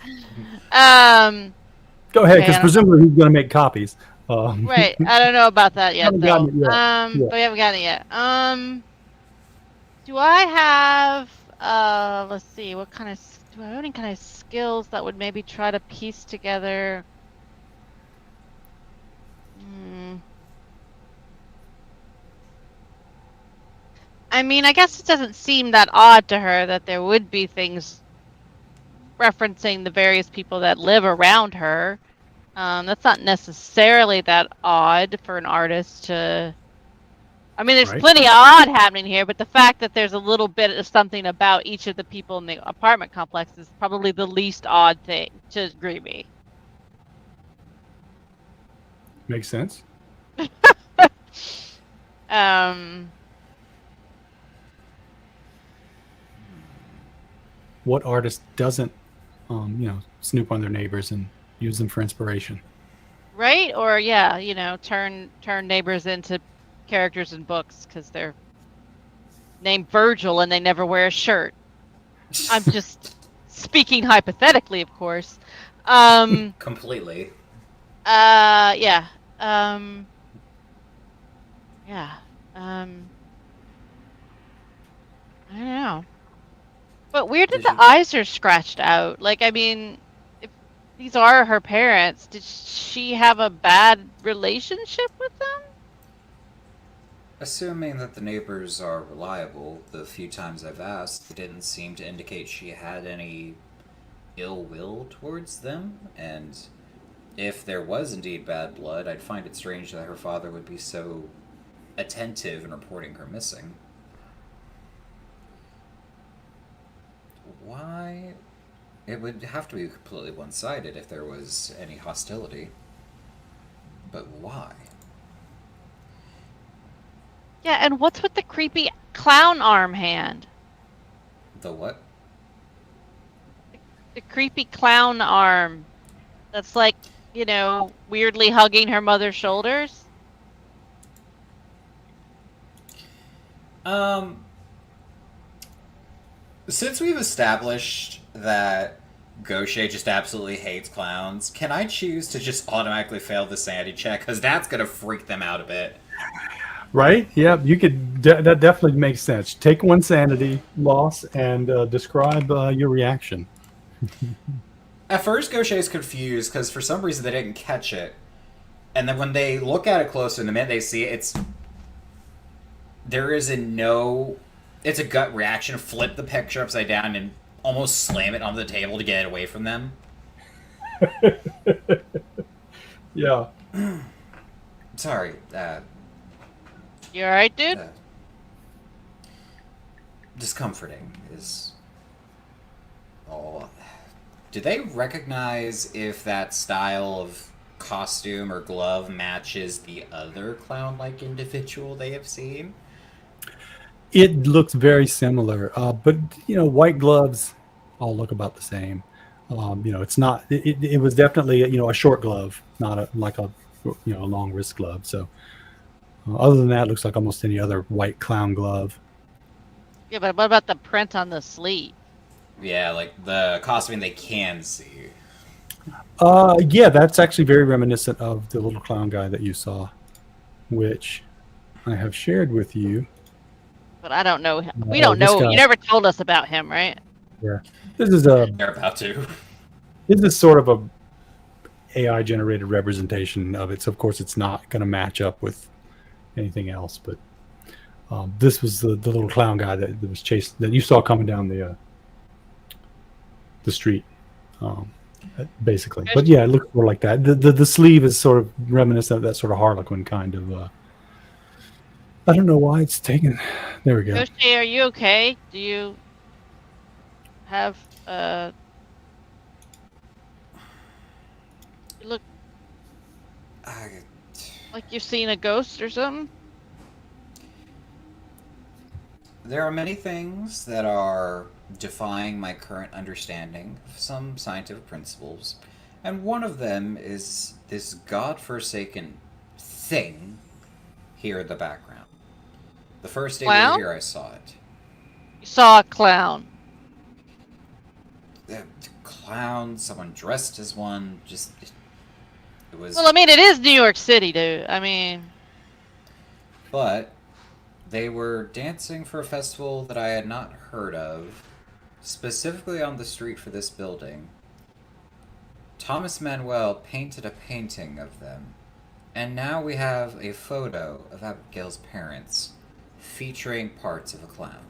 Go ahead, because presumably he's going to make copies. Right. I don't know about that yet, though. Yeah. But we haven't gotten it yet. Do I have... let's see. What kind of... Do I have any kind of skills that would maybe try to piece together... I mean, I guess it doesn't seem that odd to her that there would be things referencing the various people that live around her. That's not necessarily that odd for an artist to... I mean, there's plenty of odd happening here, but the fact that there's a little bit of something about each of the people in the apartment complex is probably the least odd thing to agree me. Makes sense. What artist doesn't, snoop on their neighbors and use them for inspiration? Right? Or turn neighbors into characters in books because they're named Virgil and they never wear a shirt. I'm just speaking hypothetically, of course. Completely. Yeah. I don't know. But weird that the eyes are scratched out. Like, I mean, if these are her parents, did she have a bad relationship with them? Assuming that the neighbors are reliable, the few times I've asked, it didn't seem to indicate she had any ill will towards them, and if there was indeed bad blood, I'd find it strange that her father would be so attentive in reporting her missing. Why? It would have to be completely one-sided if there was any hostility. But why? Yeah, and what's with the creepy clown arm hand? The what? The creepy clown arm. That's like, weirdly hugging her mother's shoulders. Since we've established that Gaucher just absolutely hates clowns, can I choose to just automatically fail the sanity check? Because that's going to freak them out a bit. Right? Yeah, you could. That definitely makes sense. Take one sanity loss and describe your reaction. At first, Gaucher's confused because for some reason they didn't catch it. And then when they look at it closer, and the minute they see it, it's a gut reaction. Flip the picture upside down and almost slam it onto the table to get it away from them. Yeah. Sorry. You alright, dude? Discomforting is all. Do they recognize if that style of costume or glove matches the other clown-like individual they have seen? It looks very similar, but white gloves all look about the same. It's not. It was definitely a short glove, not a long wrist glove. So other than that, it looks like almost any other white clown glove. Yeah, but what about the print on the sleeve? Yeah, like the costuming they can see. Yeah, that's actually very reminiscent of the little clown guy that you saw, which I have shared with you. But I don't know. We don't know. You never told us about him, right? Yeah. This is a... They're about to. This is sort of AI generated representation of it. So of course it's not going to match up with anything else. But this was the little clown guy that was chased, that you saw coming down the street, basically. But yeah, it looks more like that. The sleeve is sort of reminiscent of that sort of Harlequin kind of. I don't know why it's taken. There we go. Yoshi, are you okay? Do you have you look like you've seen a ghost or something? There are many things that are defying my current understanding of some scientific principles, and one of them is this godforsaken thing here in the background. The first day we were here, I saw it. You saw a clown. The clown, someone dressed as one, just... It was... Well, I mean, it is New York City, dude. I mean... But they were dancing for a festival that I had not heard of, specifically on the street for this building. Thomas Manuel painted a painting of them, and now we have a photo of Abigail's parents featuring parts of a clown.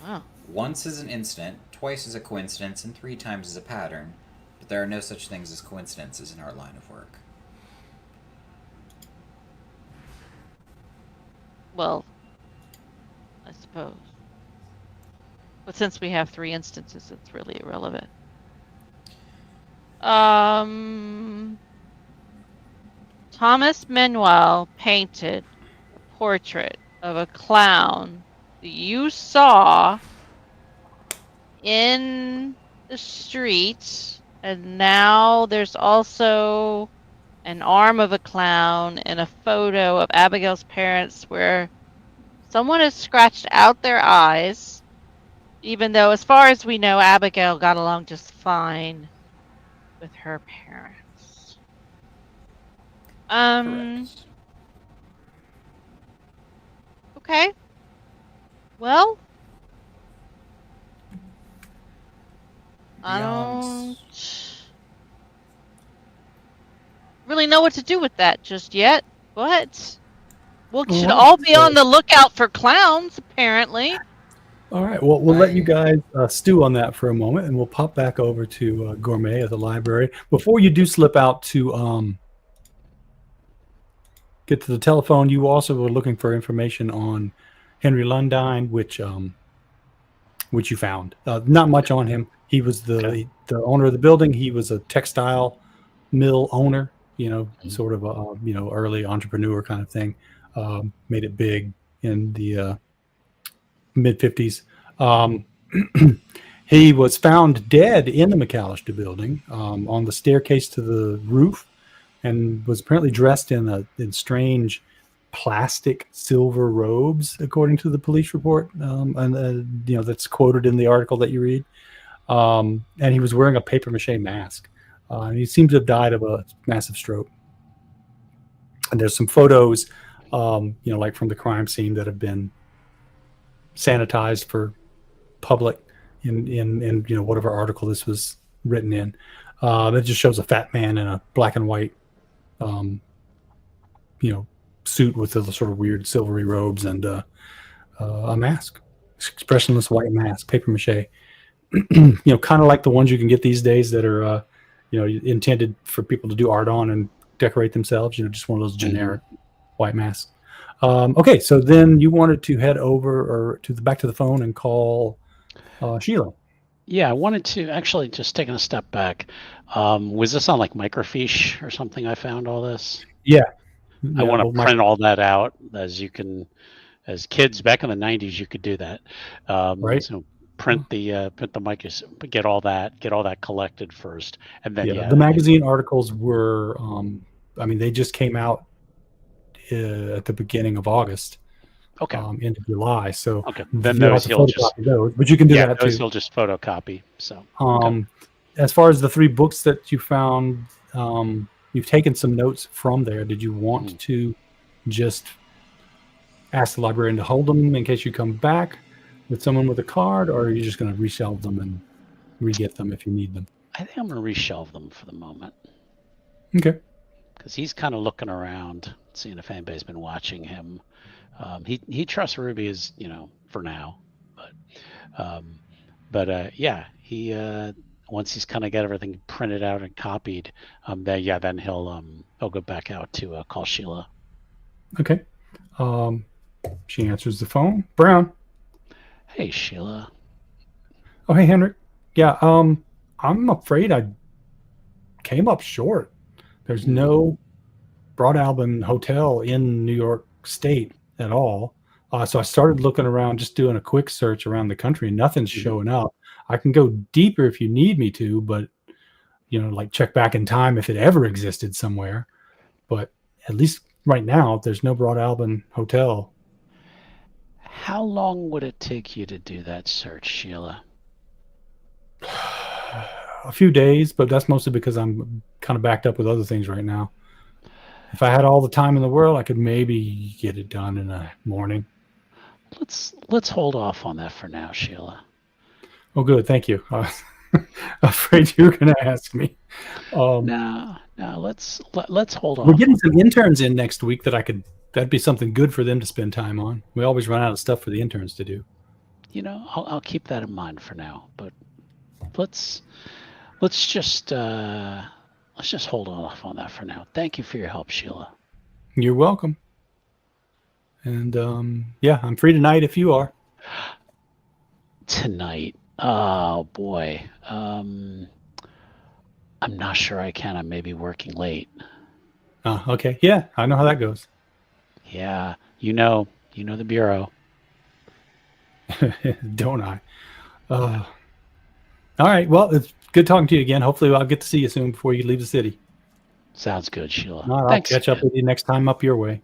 Wow. Once is an incident, twice is a coincidence, and 3 times is a pattern, but there are no such things as coincidences in our line of work. Well, I suppose. But since we have 3 instances, it's really irrelevant. Thomas Manuel painted a portrait of a clown that you saw in the street, and now there's also an arm of a clown and a photo of Abigail's parents where someone has scratched out their eyes, even though, as far as we know, Abigail got along just fine with her parents. Correct. Okay. Well, I don't really know what to do with that just yet, but we should all be on the lookout for clowns, apparently. All right. Well, we'll let you guys stew on that for a moment, and we'll pop back over to Gourmet at the library. Before you do slip out to get to the telephone, you also were looking for information on Henry Lundine, which you found. Not much on him. He was the owner of the building. He was a textile mill owner, sort of a early entrepreneur kind of thing. Made it big in the mid 50s. He was found dead in the MacAllistar building on the staircase to the roof, and was apparently dressed in strange plastic silver robes, according to the police report, and that's quoted in the article that you read. And he was wearing a paper mache mask. He seems to have died of a massive stroke. And there's some photos, like from the crime scene, that have been sanitized for public in whatever article this was written in. That just shows a fat man in a black and white suit with the sort of weird silvery robes and a mask, expressionless white mask, paper mache. Kind of like the ones you can get these days that are intended for people to do art on and decorate themselves. Just one of those generic white masks. Okay, so then you wanted to head over back to the phone and call Sheila. Yeah, I wanted to actually, just taking a step back. Was this on like microfiche or something? I found all this. Yeah. I want to print all that out, as as kids back in the 90s, you could do that. Right. So print the microfiche, get all that collected first, and then the magazine articles were, they just came out at the beginning of August. Okay. Into July. So then those he'll just those, but you can do that too. Those he'll just photocopy. So as far as the 3 books that you found, you've taken some notes from there. Did you want to just ask the librarian to hold them in case you come back with someone with a card, or are you just going to reshelve them and re-get them if you need them? I think I'm going to reshelve them for the moment. Okay. Because he's kind of looking around, seeing if anybody's been watching him. He trusts Ruby as, for now. But yeah, he once he's kind of got everything printed out and copied, then he'll go back out to call Sheila. Okay. She answers the phone. Brown. Hey, Sheila. Oh, hey, Henrik. Yeah. I'm afraid I came up short. There's no Broadalbin Hotel in New York State at all. So I started looking around, just doing a quick search around the country, and nothing's showing up. I can go deeper if you need me to, but like check back in time if it ever existed somewhere. But at least right now, there's no Broadalbin Hotel. How long would it take you to do that search, Sheila? A few days, but that's mostly because I'm kind of backed up with other things right now. If I had all the time in the world, I could maybe get it done in a morning. Let's hold off on that for now, Sheila. Oh, good. Thank you. I was afraid you were going to ask me. No, let's hold off. We're getting some interns in next week that'd be something good for them to spend time on. We always run out of stuff for the interns to do. I'll keep that in mind for now, but let's just hold off on that for now. Thank you for your help, Sheila. You're welcome. And yeah, I'm free tonight if you are. Tonight? Oh boy. I'm not sure I can. I may be working late. Okay. Yeah, I know how that goes. Yeah, you know the bureau. Don't I? All right. Well, it's good talking to you again. Hopefully, I'll get to see you soon before you leave the city. Sounds good, Sheila. I'll Thanks catch up with you next time up your way.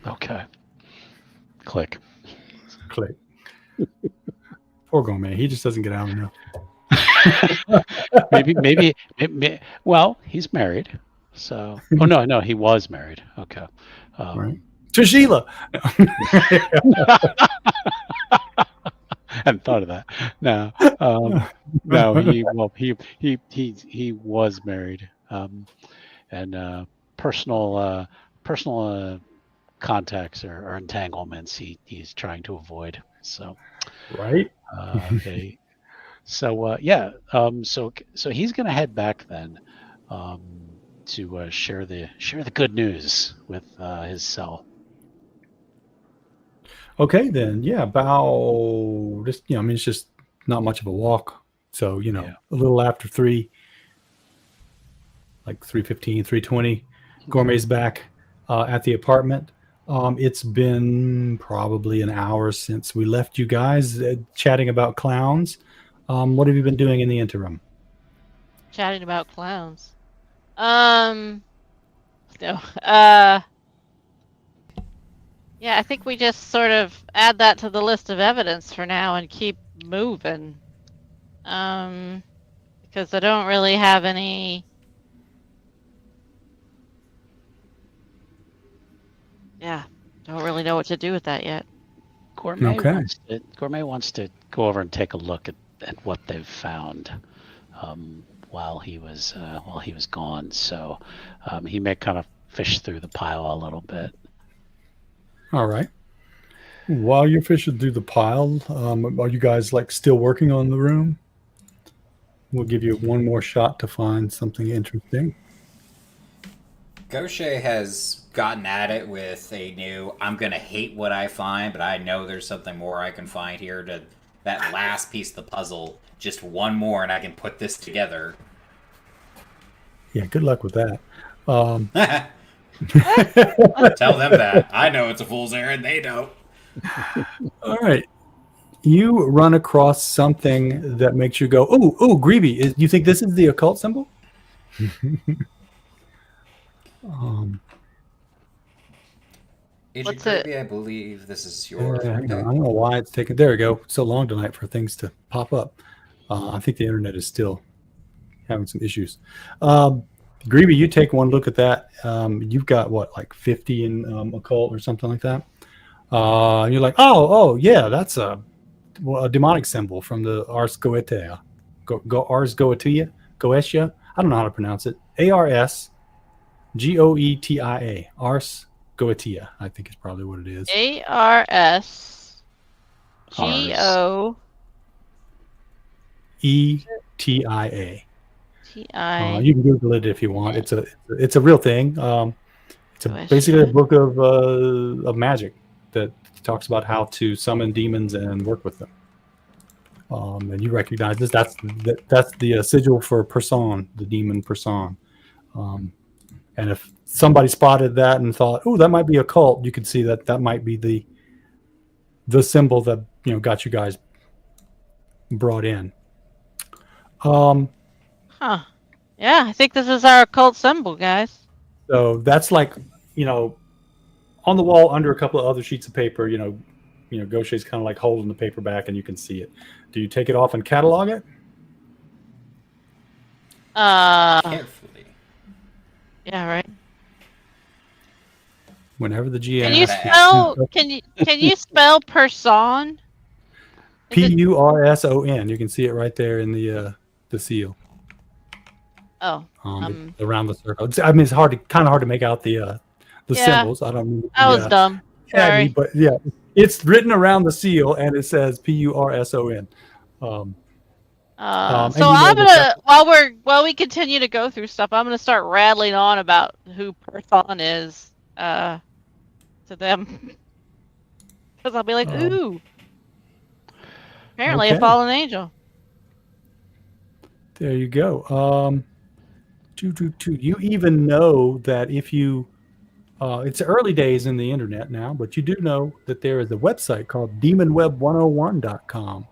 Okay. Click. Poor Gourmet. He just doesn't get out enough. maybe. Well, he's married. So. Oh no, he was married. Okay. Right. To Sheila. Hadn't thought of that. No. No. He was married. And personal contacts or entanglements he's trying to avoid. So. Right. So he's going to head back then to share the good news with his cell. Okay, then. Yeah, about just it's just not much of a walk. So a little after 3, like 3:15, 3:20, Gourmet's back at the apartment. It's been probably an hour since we left you guys chatting about clowns. What have you been doing in the interim? Chatting about clowns. No. Yeah, I think we just sort of add that to the list of evidence for now and keep moving. Because I don't really have any. Yeah, don't really know what to do with that yet. Gourmet wants to go over and take a look at what they've found while he was gone. So he may kind of fish through the pile a little bit. All right. While you're fishing through the pile, are you guys still working on the room? We'll give you one more shot to find something interesting. Gaucher has gotten at it with a new, I'm going to hate what I find, but I know there's something more I can find here to that last piece of the puzzle. Just one more and I can put this together. Yeah, good luck with that. Tell them that. I know it's a fool's errand. They don't. All right. You run across something that makes you go, oh, Greeby. You think this is the occult symbol? Agent Greeby, I believe this is your... I don't know why it's taken... There we go. So long tonight for things to pop up. I think the internet is still having some issues. Greeby, you take one look at that. You've got, 50 in occult or something like that? You're like, oh, yeah, that's a demonic symbol from the Ars Goetia. Ars Goetia? Goetia. I don't know how to pronounce it. Arsgoetia. Ars Goetia, I think is probably what it is. ARS Ars. ETIA. TI. You can Google it if you want. It's a real thing. It's basically a book of magic that talks about how to summon demons and work with them. And you recognize this. That's the sigil for Person, the demon Person. And if somebody spotted that and thought, "Oh, that might be a cult," you could see that might be the symbol that got you guys brought in. Huh. Yeah, I think this is our occult symbol, guys. So that's like, on the wall under a couple of other sheets of paper, Gaucher's kind of like holding the paper back and you can see it. Do you take it off and catalog it? Carefully. Yeah, right. Whenever the GM Can you spell can you spell person? P-U-R-S-O-N. You can see it right there in the seal. Oh. Around the circle. It's kind of hard to make out the symbols. I don't. I was dumb. Sorry. But yeah, it's written around the seal and it says P-U-R-S-O-N. So I'm gonna while we continue to go through stuff, I'm gonna start rattling on about who Person is to them, because I'll be like, ooh, apparently a fallen angel. There you go. You even know that if you, it's early days in the internet now, but you do know that there is a website called demonweb101.com.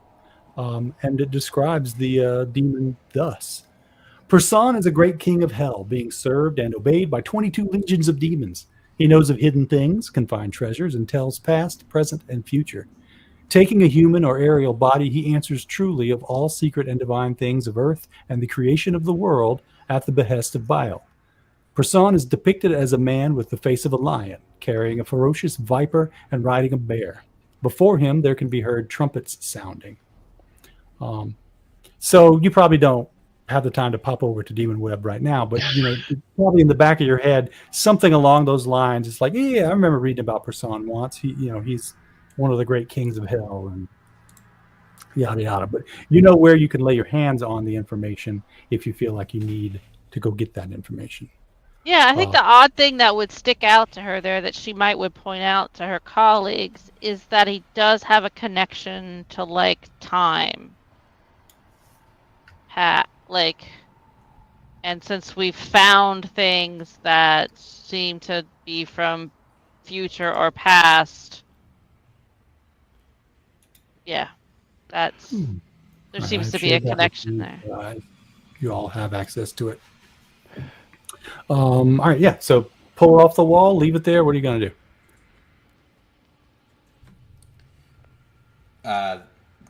And it describes the demon thus. Person is a great king of hell, being served and obeyed by 22 legions of demons. He knows of hidden things, can find treasures, and tells past, present, and future. Taking a human or aerial body, he answers truly of all secret and divine things of earth and the creation of the world at the behest of Baal. Person is depicted as a man with the face of a lion, carrying a ferocious viper and riding a bear. Before him, there can be heard trumpets sounding. So you probably don't have the time to pop over to Demon Web right now, but probably in the back of your head, something along those lines. It's like, yeah, I remember reading about Person once. He's one of the great kings of hell and yada yada. But where you can lay your hands on the information if you feel like you need to go get that information. Yeah, I think the odd thing that would stick out to her there that she would point out to her colleagues is that he does have a connection to time. And since we've found things that seem to be from future or past, there seems to be a connection there. You all have access to it. All right, yeah. So pull it off the wall, leave it there. What are you going to do?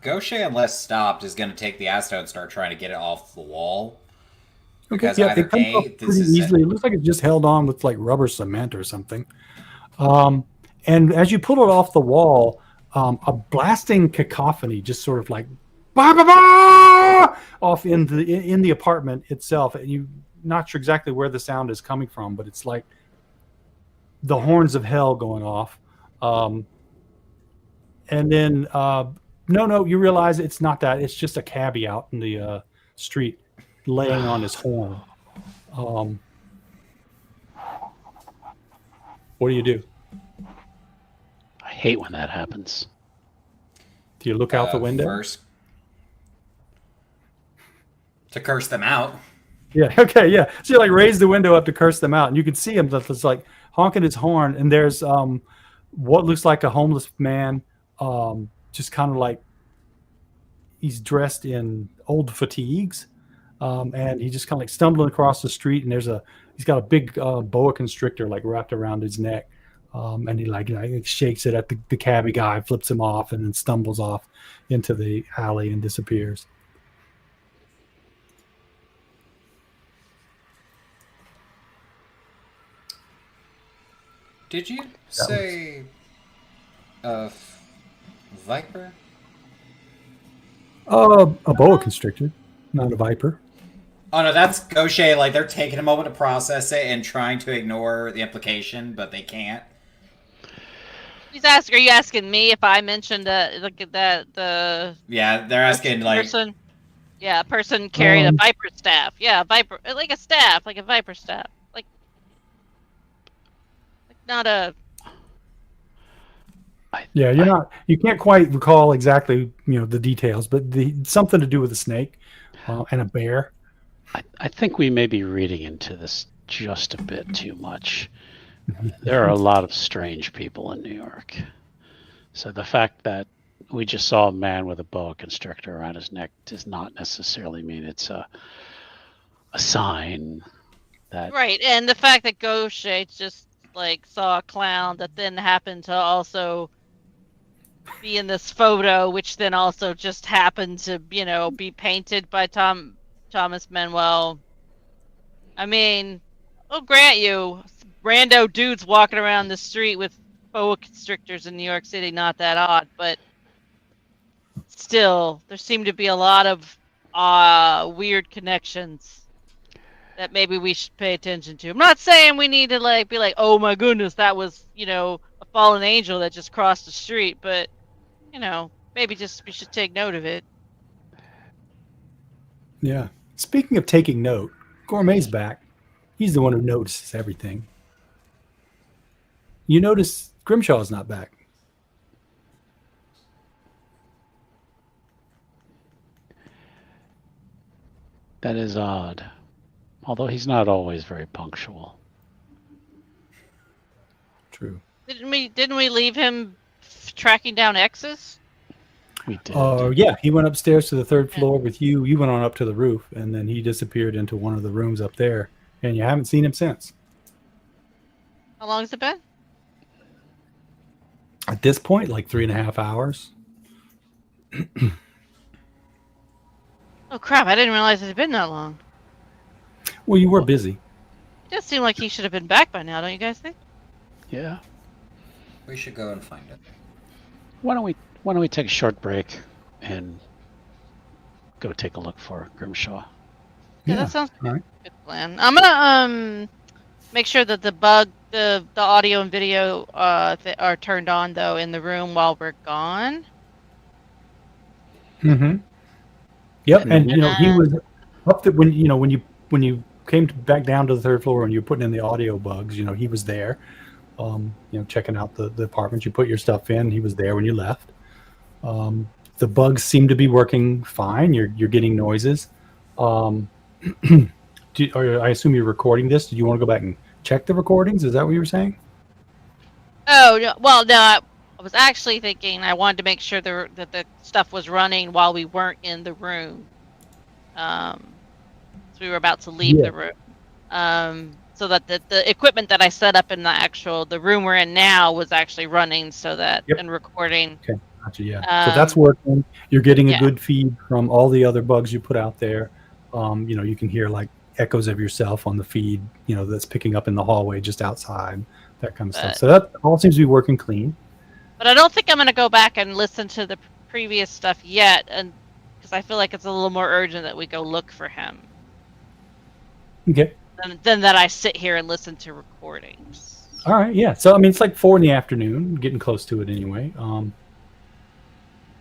Gaucher, unless stopped, is going to take the acetone and start trying to get it off the wall. Okay, yeah, it comes off pretty easily. It looks like it's just held on with rubber cement or something. And as you pull it off the wall, a blasting cacophony just sort of bah, bah, bah! Off in the apartment itself. And you're not sure exactly where the sound is coming from, but it's like the horns of hell going off. And then no, you realize it's not that. It's just a cabbie out in the street laying on his horn. What do you do? I hate when that happens. Do you look out the window? First, to curse them out. Yeah, okay, yeah. So you raise the window up to curse them out, and you can see him that's honking his horn, and there's what looks like a homeless man, just kind of he's dressed in old fatigues, and he's just kind of stumbling across the street, and he's got a big boa constrictor wrapped around his neck, and he shakes it at the cabbie guy, flips him off, and then stumbles off into the alley and disappears. Did you say viper? A boa constrictor, not a viper. Oh no, that's Gaucher. Like they're taking a moment to process it and trying to ignore the implication, but they can't. He's asking. Are you asking me if I mentioned the Yeah, they're asking like, person? Yeah, a person carried a Um, viper staff. Yeah, a viper, like a staff, like a viper staff, like not a. Yeah, you can't quite recall exactly, the details, but something to do with a snake and a bear. I think we may be reading into this just a bit too much. There are a lot of strange people in New York. So the fact that we just saw a man with a boa constrictor around his neck does not necessarily mean it's a sign that. Right, and the fact that Gaucher just like saw a clown that then happened to also be in this photo, which then also just happened to, be painted by Thomas Manuel. I mean, I'll grant you, rando dudes walking around the street with boa constrictors in New York City, not that odd, but still, there seem to be a lot of weird connections that maybe we should pay attention to. I'm not saying we need to be like, oh my goodness, that was, a fallen angel that just crossed the street, but maybe just we should take note of it. Yeah. Speaking of taking note, Gourmet's back. He's the one who notices everything. You notice Grimshaw's not back. That is odd. Although he's not always very punctual. True. Didn't we leave him tracking down X's? We did. Yeah, he went upstairs to the third floor with you. You went on up to the roof, and then he disappeared into one of the rooms up there, and you haven't seen him since. How long has it been? At this point, like 3.5 hours. Oh crap! I didn't realize it had been that long. Well, you were busy. It does seem like he should have been back by now, don't you guys think? Yeah. we should go and find it. Why don't we take a short break and go take a look for Grimshaw? Yeah, that sounds all like right. a good plan. I'm gonna make sure that the audio and video are turned on though in the room while we're gone. Mm-hmm. Yep, and he was up there when you came back down to the third floor and you were putting in the audio bugs. He was there, checking out the apartment. You put your stuff in. He was there when you left. The bugs seem to be working fine. You're getting noises. I assume you're recording this. Do you want to go back and check the recordings? Is that what you were saying? Oh no! Well, no. I was actually thinking I wanted to make sure that the stuff was running while we weren't in the room. So we were about to leave the room. So that the equipment that I set up in the room we're in now was actually running, so that and recording. Okay, gotcha. Yeah. So that's working. You're getting a good feed from all the other bugs you put out there. You can hear like echoes of yourself on the feed. That's picking up in the hallway just outside. That kind of stuff. So that all seems to be working clean. But I don't think I'm going to go back and listen to the previous stuff yet, and because I feel like it's a little more urgent that we go look for him. Okay. Than that I sit here and listen to recordings. All right. Yeah. So it's like 4 p.m, getting close to it anyway.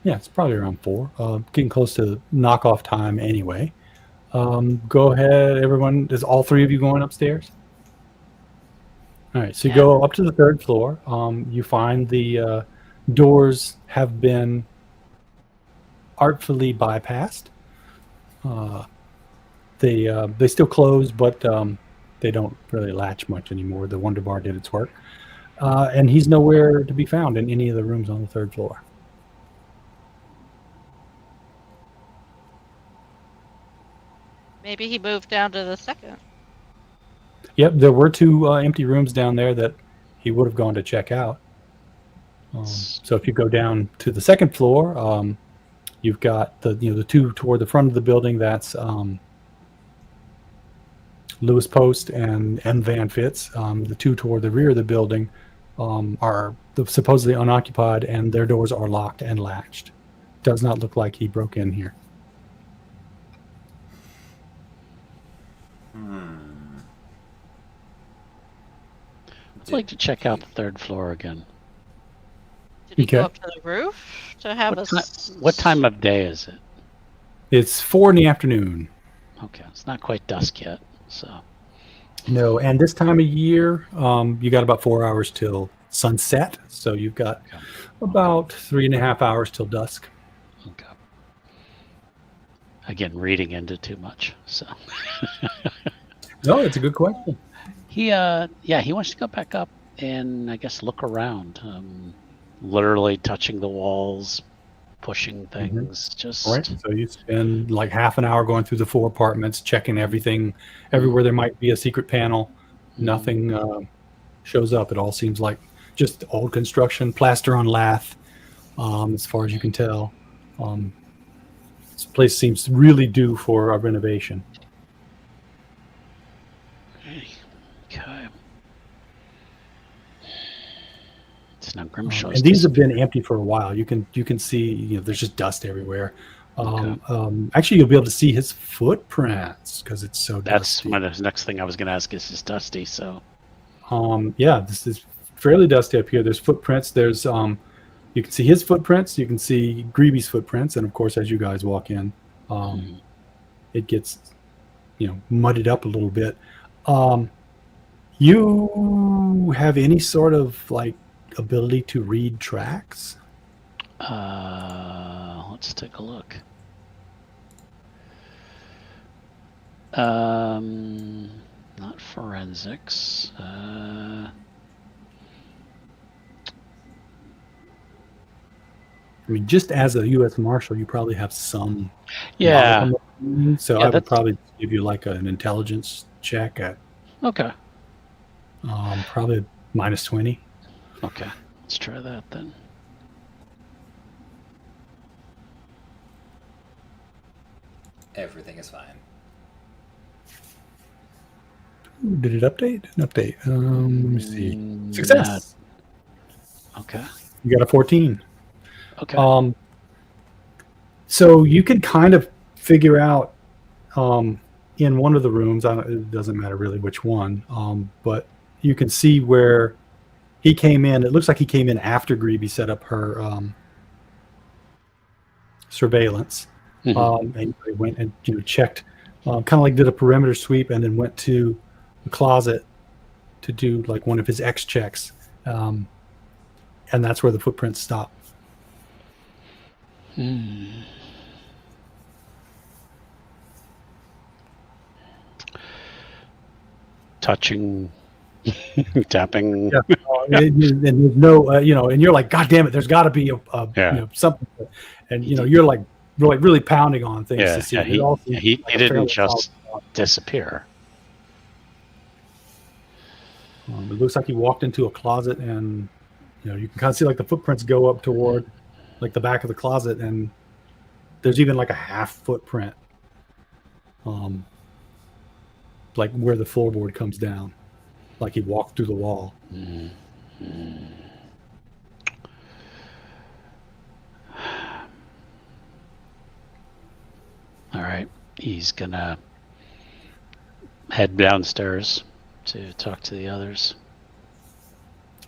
Yeah, it's probably around 4. Getting close to knockoff time anyway. Go ahead, everyone. Is all 3 of you going upstairs? All right, so you go up to the 3rd floor. You find the doors have been artfully bypassed. They still close, but they don't really latch much anymore. The Wonder Bar did its work, and he's nowhere to be found in any of the rooms on the 3rd floor. Maybe he moved down to the 2nd. Yep, there were 2 empty rooms down there that he would have gone to check out. So if you go down to the 2nd floor, you've got the 2 toward the front of the building. That's Lewis Post and M. Van Fitz. The 2 toward the rear of the building are supposedly unoccupied, and their doors are locked and latched. Does not look like he broke in here. I'd like to check out the third floor again. Did he go Okay. up to the roof to have What time of day is it? It's 4 in the afternoon. Okay, it's not quite dusk yet, so No, and this time of year, you got about 4 hours till sunset. So you've got Okay. about 3.5 hours till dusk. okay. Again, reading into too much. So No, it's a good question. he wants to go back up and I guess look around. Literally touching the walls, pushing things. Just All right. So you spend like half an hour going through the 4 apartments, checking everything, everywhere there might be a secret panel. Nothing shows up. It all seems like just old construction, plaster on lath, as far as you can tell. This place seems really due for a renovation. Okay. It's not Grimshaw's. And these have been empty for a while. You can see, there's just dust everywhere. Actually, you'll be able to see his footprints because it's so That's dusty. the next thing I was going to ask. Is dusty? So Yeah, this is fairly dusty up here. There's footprints. There's you can see his footprints. You can see Greeby's footprints, and of course, as you guys walk in, it gets muddied up a little bit. You have any sort of like ability to read tracks? let's take a look. Not forensics. I mean, just as a U.S. Marshal, you probably have some. Yeah. knowledge. So Yeah, I would that's- probably give you like an intelligence check at Okay. probably -20. Okay. Let's try that then. Everything is fine. Ooh, did it update? An update. Let me see. Mm, Success. Okay. You got a 14. Okay. So you can kind of figure out in one of the rooms, it doesn't matter really which one, but you can see where he came in. It looks like he came in after Greeby set up her surveillance. Mhm. And he went and checked, kind of like did a perimeter sweep, and then went to the closet to do like one of his X checks, and that's where the footprints stop. Touching, tapping. Yeah. And there's no, and you're like, God damn it, there's got to be Yeah. something, and you're like really pounding on things Yeah, to see. yeah, It all seems he like a didn't fairly just solid- disappear. It looks like he walked into a closet, and you can kind of see like the footprints go up toward like the back of the closet, and there's even like a half footprint, like where the floorboard comes down, like he walked through the wall. All right. He's gonna head downstairs to talk to the others.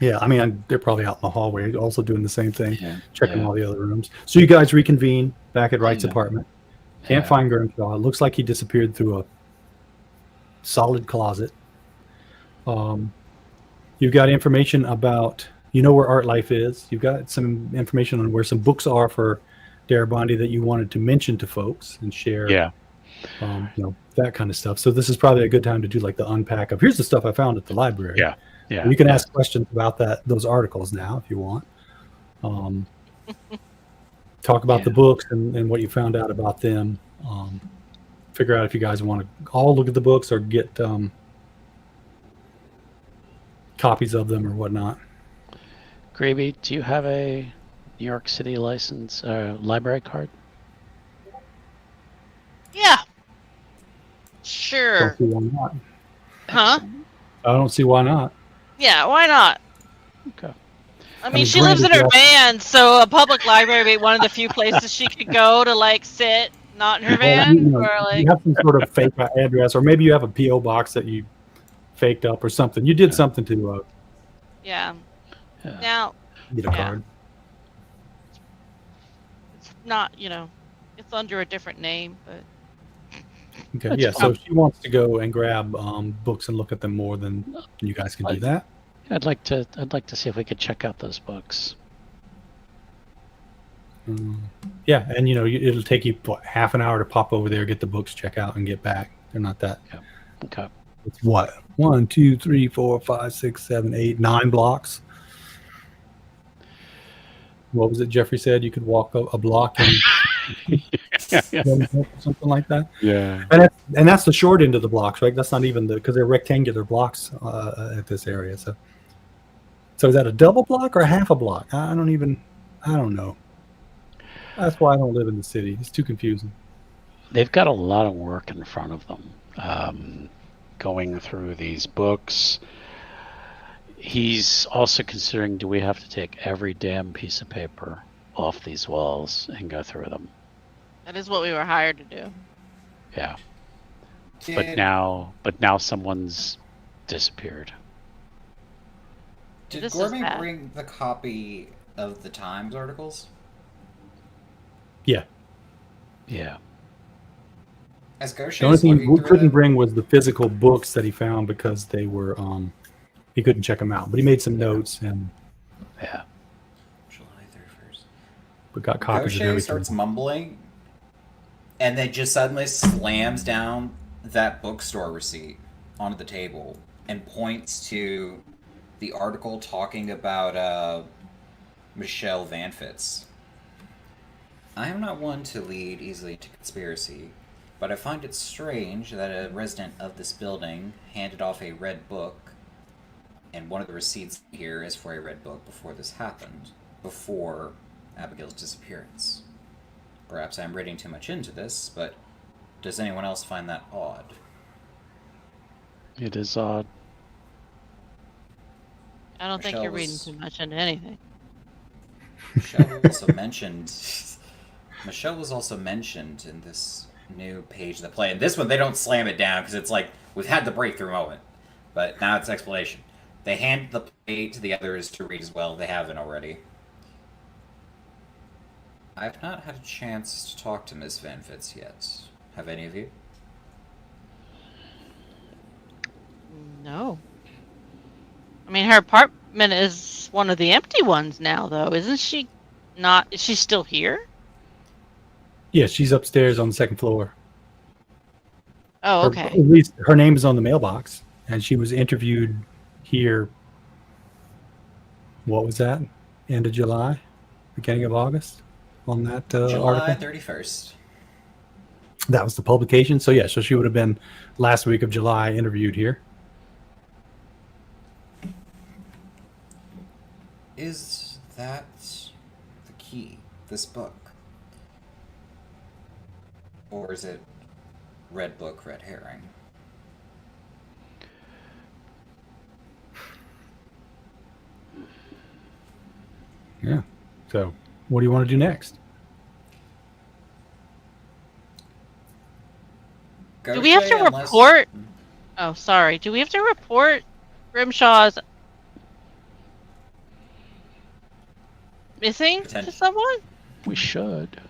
Yeah, I mean, they're probably out in the hallway also doing the same thing, Yeah. checking yeah. all the other rooms. So you guys reconvene back at Wright's Yeah. apartment. Can't Yeah. find Grimshaw. It looks like he disappeared through a solid closet. You've got information about, where Art Life is. You've got some information on where some books are for Darabandi that you wanted to mention to folks and share. Yeah. That kind of stuff. So this is probably a good time to do like the unpack of, here's the stuff I found at the library. Yeah. Yeah. You can yeah. ask questions about those articles now if you want. Talk about the Yeah. books and what you found out about them. Figure out if you guys want to all look at the books or get copies of them or whatnot. Greeby, do you have a New York City license library card? Yeah. Sure. Don't see why not. Huh? I don't see why not. Yeah, why not? Okay. I mean, mean, she lives in granted, her van, so a public library would be one of the few places she could go to like sit, not in her Well, van, or like. you have some sort of fake address, or maybe you have a PO box that you faked up or something. You did something to Yeah. Yeah. Now, Get a Yeah. card. it's not, it's under a different name, but Okay, That's yeah. So fine. if she wants to go and grab books and look at them more, then you guys can do that. I'd like to see if we could check out those books. Yeah, and it'll take you half an hour to pop over there, get the books, check out, and get back. They're not that. Okay. It's what 1, 2, 3, 4, 5, 6, 7, 8, 9 blocks. What was it Jeffrey said? You could walk a block in something like that. Yeah. And that's the short end of the blocks, right? That's not even because they're rectangular blocks at this area. So is that a double block or a half a block? I don't know. That's why I don't live in the city. It's too confusing. They've got a lot of work in front of them, going through these books. He's also considering, do we have to take every damn piece of paper off these walls and go through them? that is what we were hired to do. Yeah. Did, But now someone's disappeared. did This is Gourmet bad. bring the copy of the Times articles? Yeah. Yeah. As The only Gaucher's thing looking we through couldn't them, bring was the physical books that he found because they were he couldn't check them out. But he made some notes and Yeah. July 31st. we got copies of Gaucher everything. starts mumbling, and then just suddenly slams down that bookstore receipt onto the table and points to the article talking about Michelle Van Fitz. I am not one to lead easily to conspiracy, but I find it strange that a resident of this building handed off a red book, and one of the receipts here is for a red book before this happened, before Abigail's disappearance. Perhaps I'm reading too much into this, but does anyone else find that odd? It is odd. I don't think Michelle you're reading was- too much into anything. Michelle also mentioned. Michelle was also mentioned in this new page of the play. And this one, they don't slam it down because it's like we've had the breakthrough moment, but now it's explanation. They hand the play to the others to read as well. They haven't already. I've not had a chance to talk to Miss Van Fitz yet. Have any of you? No. I mean, her apartment is one of the empty ones now, though. Isn't she not? Is she still here? Yeah, she's upstairs on the second floor. Oh, Or okay. at least her name is on the mailbox, and she was interviewed here. What was that? End of July, beginning of August, on that July article. 31st. That was the publication. So yeah, so she would have been last week of July interviewed here. Is that the key? This book? Or is it red book, red herring? Yeah. So what do you want to do next? Do we have to report? Oh, sorry. Do we have to report Grimshaw's missing to Potential. someone? We should.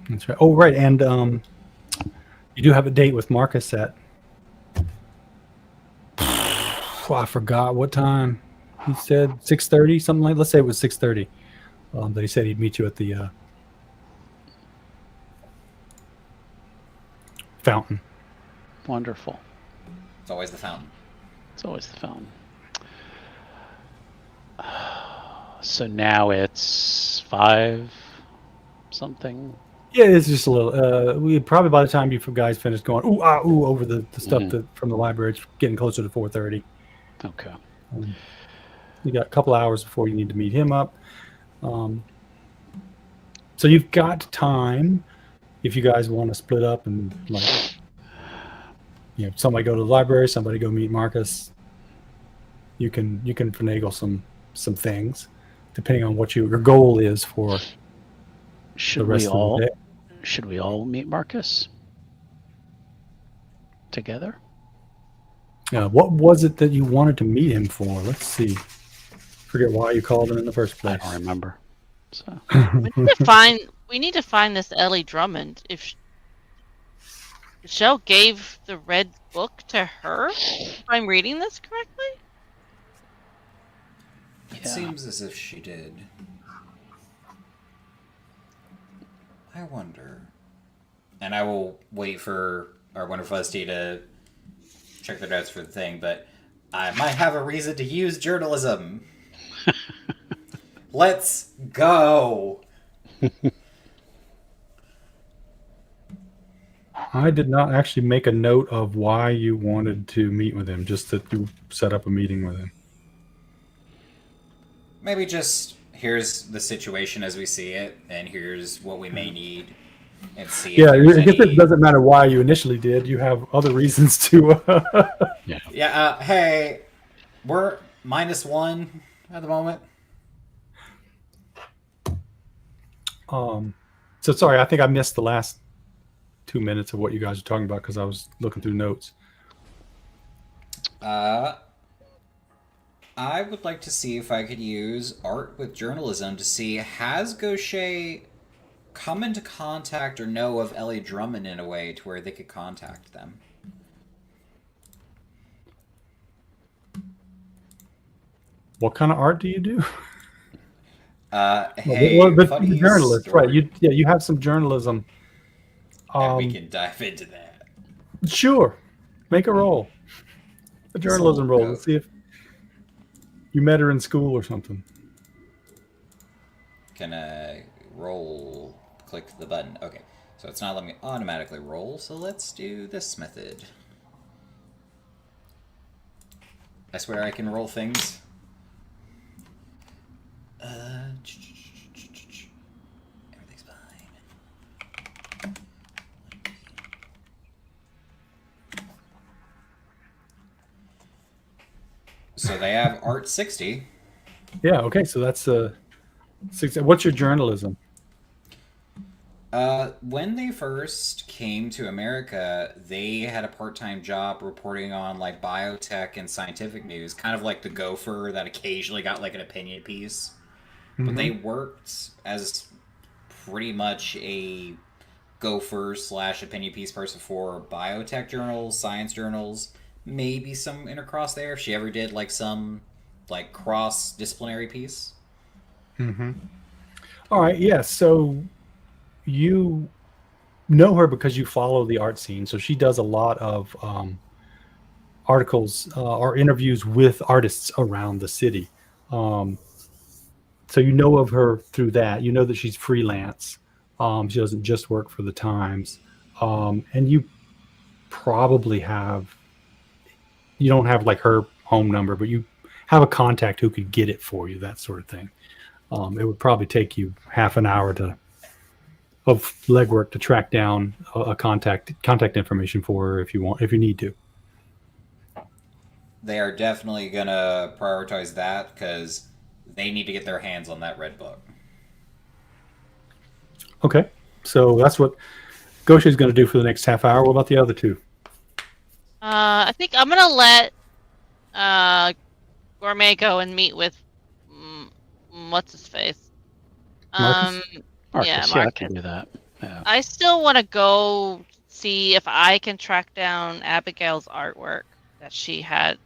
That's right. Oh, right. And you do have a date with Marcus at. I forgot what time. He said 6:30, something like. Let's say it was 6:30. That he said he'd meet you at the fountain. Wonderful. It's always the fountain. It's always the fountain. So now it's 5 something. Yeah, it's just a little. We probably by the time you guys finish going ooh ah ooh over the stuff that from the library, it's getting closer to 4:30. Okay. You got a couple hours before you need to meet him up. So you've got time if you guys want to split up and like, somebody go to the library, somebody go meet Marcus. You can finagle some things depending on what your goal is for the Should rest we of the all day. should we all meet Marcus together? What was it that you wanted to meet him for? Let's see. Forget why you called him in the first I place. don't remember. So We need to find this Ellie Drummond. If Michelle gave the red book to her, if I'm reading this correctly. It Yeah. seems as if she did. I wonder. And I will wait for our wonderful SD to check their notes for the thing, but I might have a reason to use journalism. Let's go! I did not actually make a note of why you wanted to meet with him, just that you set up a meeting with him. Maybe just here's the situation as we see it, and here's what we may need, and see if Yeah, there's I guess any... it doesn't matter why you initially did. You have other reasons to. yeah. Hey, we're -1 at the moment. So sorry, I think I missed the last 2 minutes of what you guys are talking about because I was looking through notes. I would like to see if I could use art with journalism to see, has Gaucher come into contact or know of Ellie Drummond in a way to where they could contact them? What kind of art do you do? Hey, the funny journalist, story. right? You have some journalism. And we can dive into that. Sure, make a roll, a journalism roll. Let's see if you met her in school or something. Can I roll? Click the button. Okay, so it's not letting me automatically roll, so let's do this method. I swear I can roll things. Everything's fine. So they have art 60. Yeah. Okay. So that's 60. What's your journalism? When they first came to America, they had a part-time job reporting on like biotech and scientific news, kind of like the gopher that occasionally got like an opinion piece. But they worked as pretty much a gopher / opinion piece person for biotech journals, science journals, maybe some intercross there if she ever did like some like cross-disciplinary piece. All right. Yeah. So you know her because you follow the art scene. So she does a lot of articles or interviews with artists around the city. So you know of her through that. You know that she's freelance. She doesn't just work for the Times. And you probably have, you don't have like her home number, but you have a contact who could get it for you, that sort of thing. It would probably take you half an hour of legwork to track down a contact information for her if you need to. They are definitely gonna prioritize that because they need to get their hands on that red book. Okay, so that's what Gosha is going to do for the next half hour. What about the other two? I think I'm gonna let Gourmet go and meet with what's his face. Marcus? Marcus, Yeah, I Marcus. can do that. Yeah. I still want to go see if I can track down Abigail's artwork that she had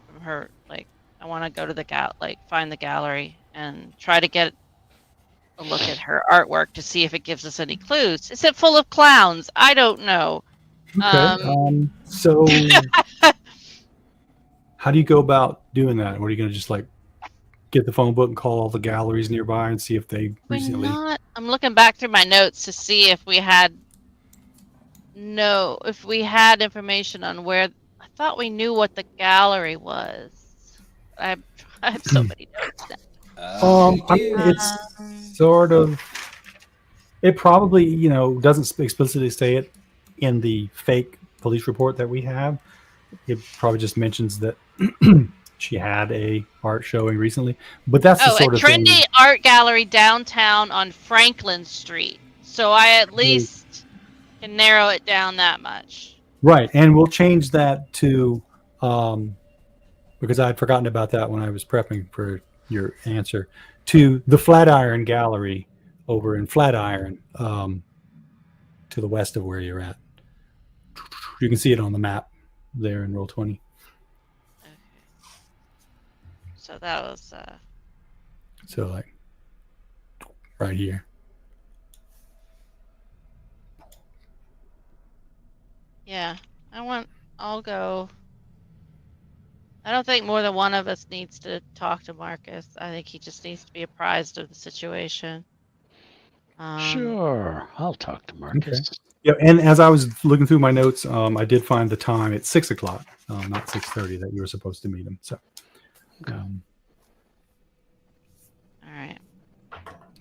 from her. Like, I want to go to the find the gallery and try to get a look at her artwork to see if it gives us any clues. Is it full of clowns? I don't know. Okay. So how do you go about doing that? What are you going to just like get the phone book and call all the galleries nearby and see if they recently? I'm looking back through my notes to see if we had information on where. I thought we knew what the gallery was. I have so many notes now. I mean, it's sort of. It probably doesn't explicitly say it in the fake police report that we have. It probably just mentions that she had a art showing recently, but that's the sort a of thing. trendy art gallery downtown on Franklin Street. So I at least can narrow it down that much. Right, and we'll change that to because I had forgotten about that when I was prepping for your answer, to the Flatiron Gallery over in Flatiron, to the west of where you're at. You can see it on the map there in Roll20. Okay. So that was So like right here. yeah. I'll go. I don't think more than one of us needs to talk to Marcus. I think he just needs to be apprised of the situation. Sure, I'll talk to Marcus. Yeah, and as I was looking through my notes, I did find the time at 6:00, not 6:30, that you were supposed to meet him. So, Okay. All right.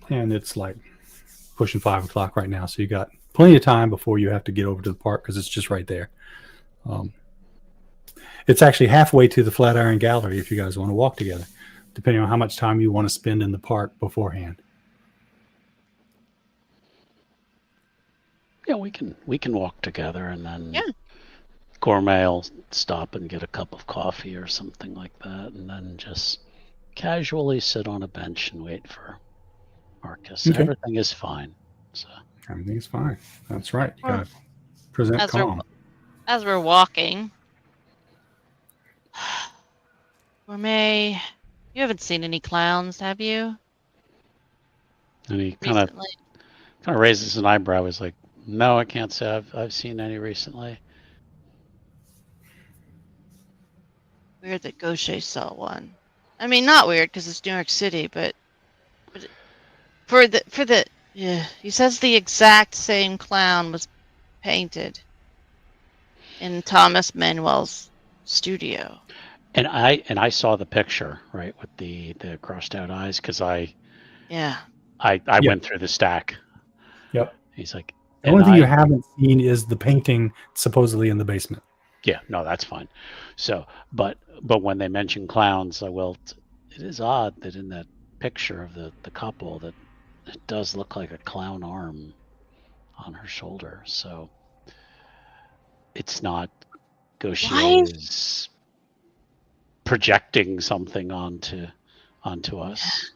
And it's like pushing 5:00 right now, so you got plenty of time before you have to get over to the park because it's just right there. It's actually halfway to the Flatiron Gallery if you guys want to walk together, depending on how much time you want to spend in the park beforehand. Yeah, we can walk together, and then Yeah. Gourmet will stop and get a cup of coffee or something like that, and then just casually sit on a bench and wait for Marcus. Okay. Everything is fine. So Everything's fine. That's right. You Well, gotta present as we're- calm. As we're walking, Gourmet, you haven't seen any clowns, have you? and he kind of Recently? raises an eyebrow. He's like, "No, I can't say I've seen any recently." Weird that Gaucher saw one. I mean, not weird because it's New York City, but yeah, he says the exact same clown was painted in Thomas Manuel's studio. And I saw the picture, right, with the crossed out eyes, because I Yeah. went through the stack. Yep. He's like, The only thing I- you haven't seen is the painting supposedly in the basement. Yeah, no, that's fine. So, but when they mention clowns, it is odd that in that picture of the couple that it does look like a clown arm on her shoulder. So it's not Gaucher's projecting something onto us.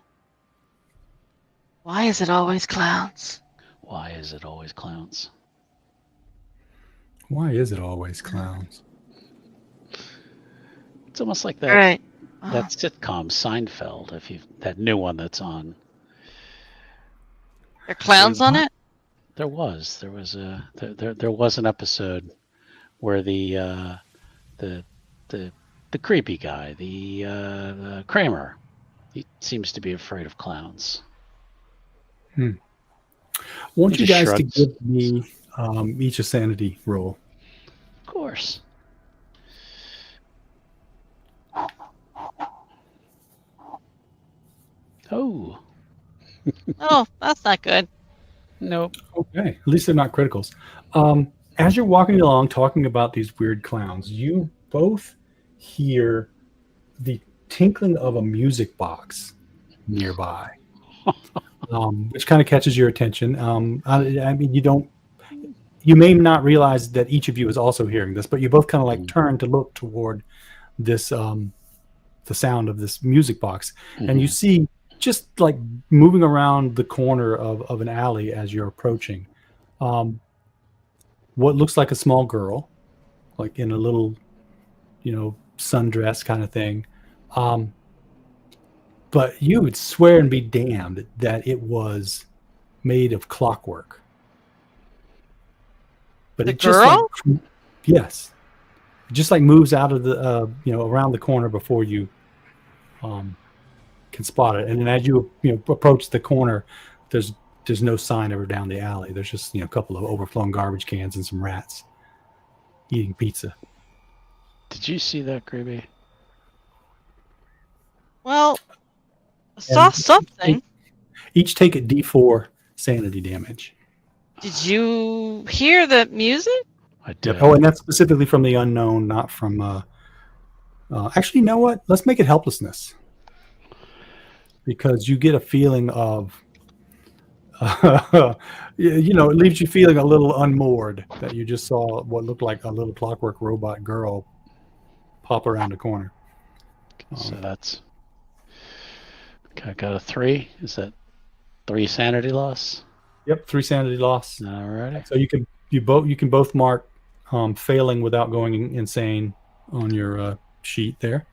Why is it always clowns? Why is it always clowns? Why is it always clowns? It's almost like that All right. that sitcom Seinfeld, that new one that's on. There are clowns on it? There was an episode where the creepy guy, the Kramer, he seems to be afraid of clowns. I want He you just guys to shrugs. give me each a sanity roll. Of course. Oh, Oh, that's not good. nope. Okay, at least they're not criticals. As you're walking along talking about these weird clowns, you both hear the tinkling of a music box nearby, which kind of catches your attention. I mean, you may not realize that each of you is also hearing this, but you both kind of like turn to look toward this, the sound of this music box, and you see just like moving around the corner of an alley as you're approaching, what looks like a small girl, like in a little, sundress kind of thing. But you would swear and be damned that it was made of clockwork. But The it just girl? yes, it just like moves out of the around the corner before you can spot it. And then as you approach the corner, there's no sign of her down the alley. There's just a couple of overflowing garbage cans and some rats eating pizza. Did you see that, Creepy? Well, I saw And- something. Each take a D4 sanity damage. Did you hear the music? I did. Oh, and that's specifically from the unknown, not from. Actually, you know what? Let's make it helplessness, because you get a feeling of, it leaves you feeling a little unmoored that you just saw what looked like a little clockwork robot girl pop around a corner. So that's okay. I got a 3. Is that 3 sanity loss? Yep, 3 sanity loss. Alrighty. So you can both mark failing without going insane on your sheet there.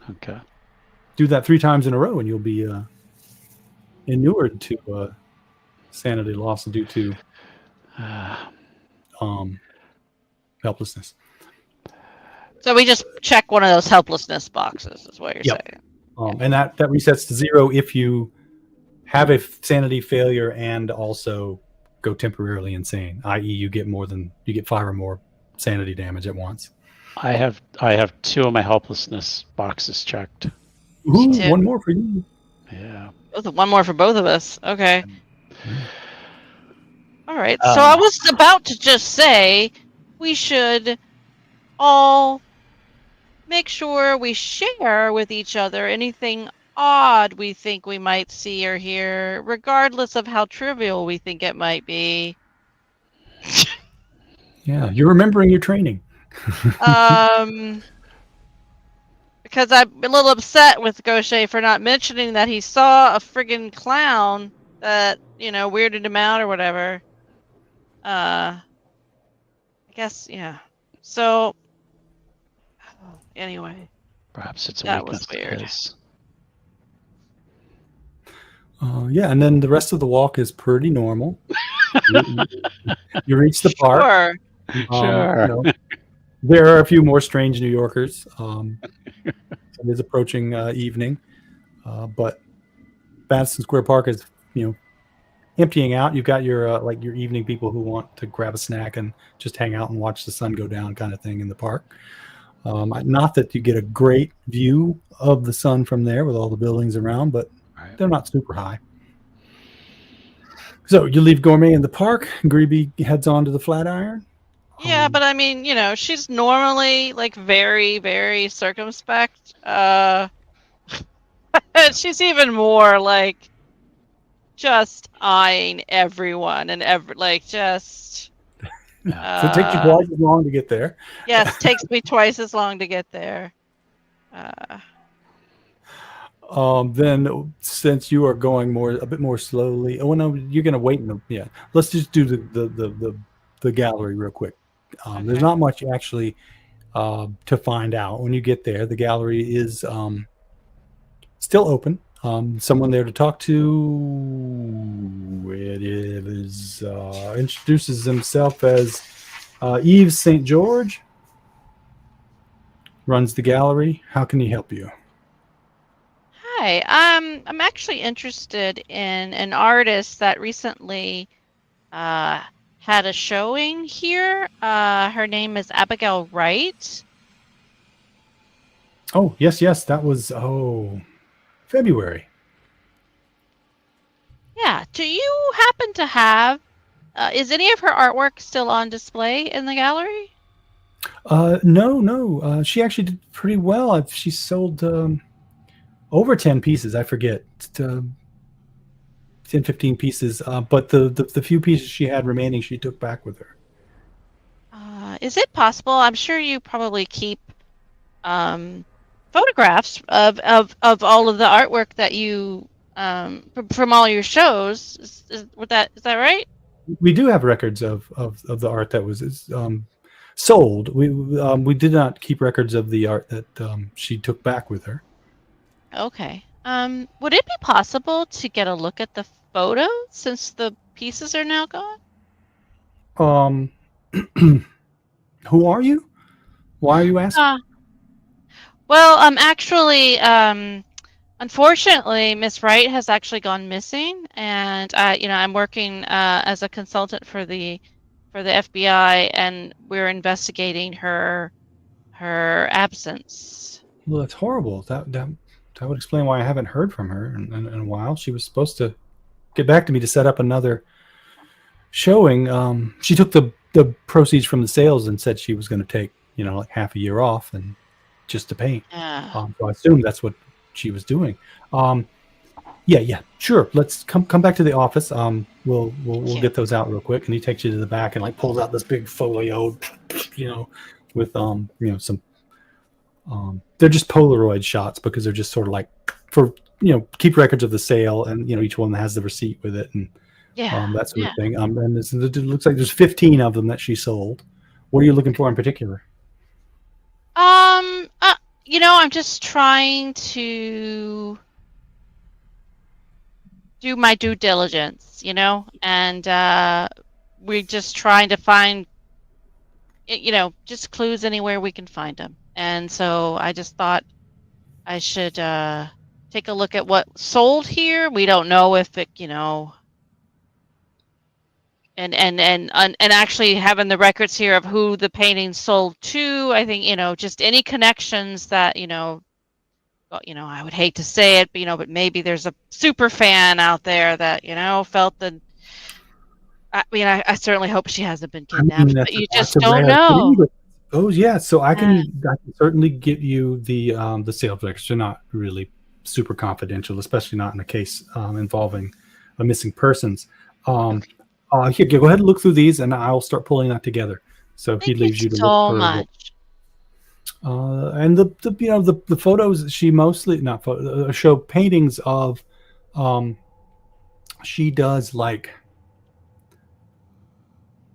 Okay. Do that 3 times in a row, and you'll be inured to sanity loss due to helplessness. So we just check one of those helplessness boxes, is what you're Yep. saying. And that resets to 0 if you have a sanity failure and also go temporarily insane, i.e., you get 5 or more sanity damage at once. I have 2 of my helplessness boxes checked. Ooh, too. one more for you. Yeah. One more for both of us. Okay. Yeah. All right. So I was about to just say we should all make sure we share with each other anything odd we think we might see or hear, regardless of how trivial we think it might be. Yeah, you're remembering your training. Because I'm a little upset with Gaucher for not mentioning that he saw a friggin' clown that, weirded him out or whatever. I guess, yeah. So, anyway. Perhaps it's a That was weakness of weird. his. Yeah, and then the rest of the walk is pretty normal. You reach the park. Sure. Sure. There are a few more strange New Yorkers. It is approaching evening, but Madison Square Park is, emptying out. You've got your your evening people who want to grab a snack and just hang out and watch the sun go down, kind of thing, in the park. Not that you get a great view of the sun from there with all the buildings around, but they're not super high. So you leave Gourmet in the park. Greeby heads on to the Flatiron. Yeah, but I mean, she's normally very, very circumspect. She's even more just eyeing everyone and just. So it takes you twice as long to get there. Yes, takes me twice as long to get there. Then since you are going a bit more slowly, no, you're going to wait. Let's just do the gallery real quick. Okay. There's not much actually to find out when you get there. The gallery is still open. Someone there to talk to. It is introduces himself as Yves St. George. Runs the gallery. How can he help you? Hi, I'm actually interested in an artist that recently had a showing here. Her name is Abigail Wright. Oh, yes, that was February. Yeah. Do you happen to have? Is any of her artwork still on display in the gallery? No. She actually did pretty well. She sold over 10 pieces. I forget, 10, 15 pieces. But the few pieces she had remaining, she took back with her. Is it possible? I'm sure you probably keep photographs of all of the artwork that you from all your shows. Is that right? We do have records of the art that was sold. We did not keep records of the art that she took back with her. Okay. Would it be possible to get a look at the photos since the pieces are now gone? Who are you? Why are you asking? Well, actually, unfortunately, Miss Wright has actually gone missing, and I'm working as a consultant for the FBI, and we're investigating her absence. Well, that's horrible. That would explain why I haven't heard from her in a while. She was supposed to get back to me to set up another showing. She took the proceeds from the sales and said she was going to take half a year off and just to paint. Yeah. So I assume that's what she was doing. Yeah, sure. Let's come back to the office. We'll get those out real quick. And he takes you to the back and pulls out this big folio, with some They're just Polaroid shots because they're just sort of like for keep records of the sale, and each one has the receipt with it and Yeah. that sort Yeah. of thing. And it looks like there's 15 of them that she sold. What are you looking for in particular? I'm just trying to do my due diligence, and we're just trying to find, just clues anywhere we can find them. And so I just thought I should take a look at what sold here. We don't know if it, and actually having the records here of who the painting sold to. I think just any connections that I would hate to say it, but maybe there's a super fan out there that felt that. I certainly hope she hasn't been I mean, kidnapped, but you that's just a don't rare thing. know. But, oh yeah, so I Uh, can certainly get you the sales records. They're not really super confidential, especially not in a case involving a missing persons. Okay. Here, go ahead and look through these, and I'll start pulling that together. So he Thank you leaves you to look so for much. and the photos she mostly not show paintings of. She does like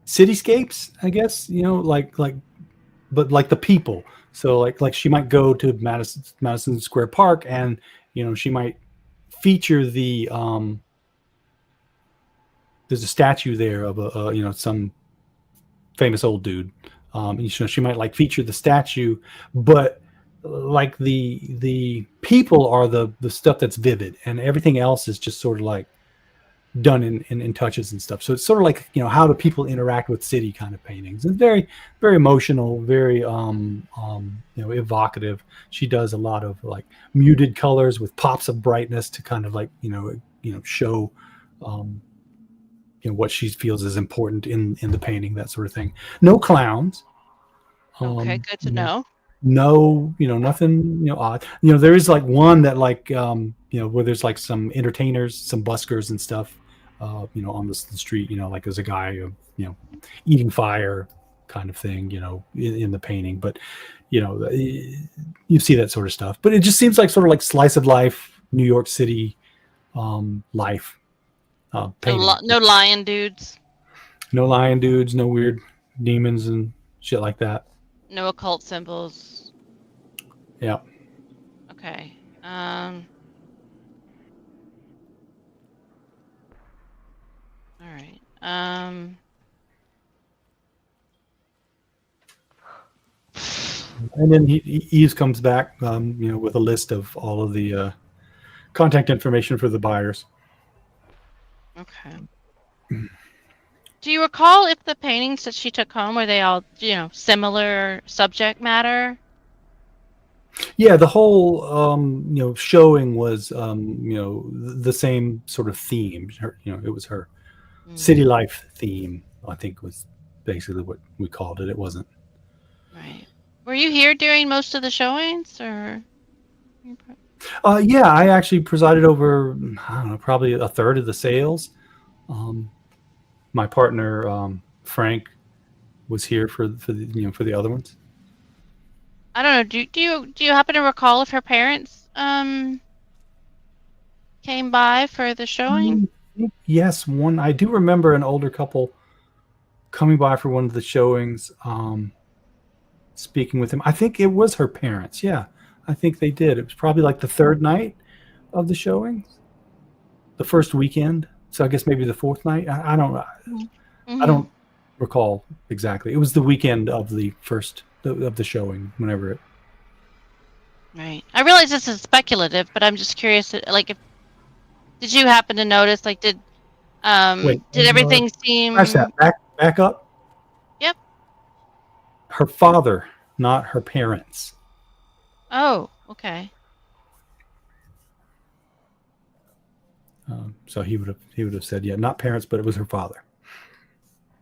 cityscapes, I guess. But like the people. So like she might go to Madison Square Park, and she might feature the there's a statue there of some famous old dude. She might like feature the statue, but like the people are the stuff that's vivid, and everything else is just sort of like done in touches and stuff. So it's sort of like how do people interact with city kind of paintings. It's very very emotional, very evocative. She does a lot of like muted colors with pops of brightness to kind of like show what she feels is important in the painting, that sort of thing. No clowns. Okay, good to know. No, nothing, odd. There is like one that like, where there's like some entertainers, some buskers and stuff, on the street, like there's a guy, eating fire kind of thing, in the painting. But, you see that sort of stuff. But it just seems like sort of like slice of life, New York City life painting. No lion dudes. No lion dudes, no weird demons and shit like that. No occult symbols. Yeah. Okay. All right. And then Eves comes back, with a list of all of the contact information for the buyers. Okay. Do you recall if the paintings that she took home were they all, similar subject matter? Yeah, the whole showing was the same sort of theme. It was her city life theme. I think was basically what we called it. It wasn't. Right. Were you here during most of the showings, or? Yeah, I actually presided over, I don't know, probably a third of the sales. My partner Frank was here for the other ones. I don't know. Do you happen to recall if her parents came by for the showing? Yes, one. I do remember an older couple coming by for one of the showings, speaking with him. I think it was her parents. Yeah, I think they did. It was probably like the third night of the showings, the first weekend. So I guess maybe the fourth night. I don't know. Mm-hmm. I don't recall exactly. It was the weekend of the first of the showing. Whenever it. Right. I realize this is speculative, but I'm just curious. Like, did you happen to notice? Like, did everything seem? Crash that. Back up. Yep. Her father, not her parents. Oh, okay. So he would have said, yeah, not parents, but it was her father.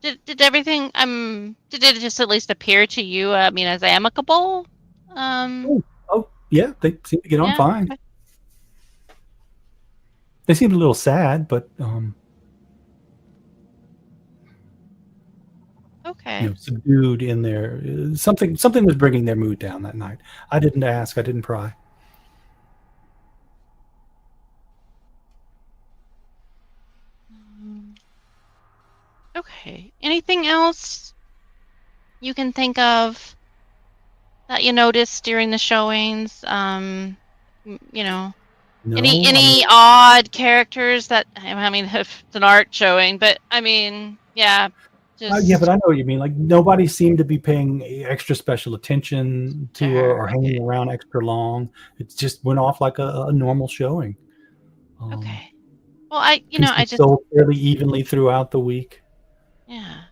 Did everything did it just at least appear to you? I mean, as amicable? Oh yeah, they seem to get on fine. Okay. They seemed a little sad, but Okay. subdued in there. Something was bringing their mood down that night. I didn't ask. I didn't pry. Okay. Anything else you can think of that you noticed during the showings? No, any odd characters that I mean, if it's an art showing, but I mean, yeah, yeah, but just I know what you mean. Like nobody seemed to be paying extra special attention to to her her. or Okay. hanging around extra long. It just went off like a normal showing. Okay. Well, I Pieces just sold fairly evenly throughout the week. yeah.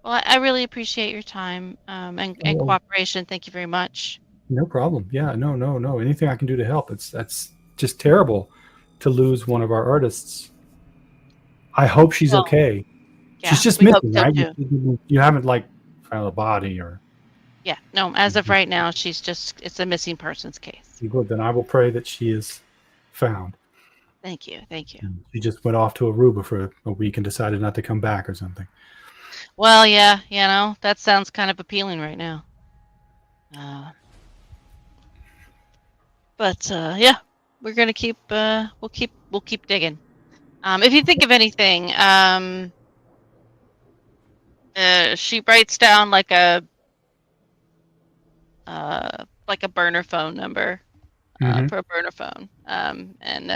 Well, I really appreciate your time and Oh, cooperation. Thank you very much. no problem. Yeah, no. Anything I can do to help. That's just terrible to lose one of our artists. I hope she's Well, okay. She's yeah, just we hope missing, so right? too. You haven't like found a body or Yeah. No, as of right now, it's a missing persons case. good. Then I will pray that she is found. Thank you. Thank you. She just went off to Aruba for a week and decided not to come back or something. Well, yeah, that sounds kind of appealing right now. But yeah, we're gonna keep we'll keep digging. If you think of anything, she writes down like a burner phone number Mhm. for a burner phone. And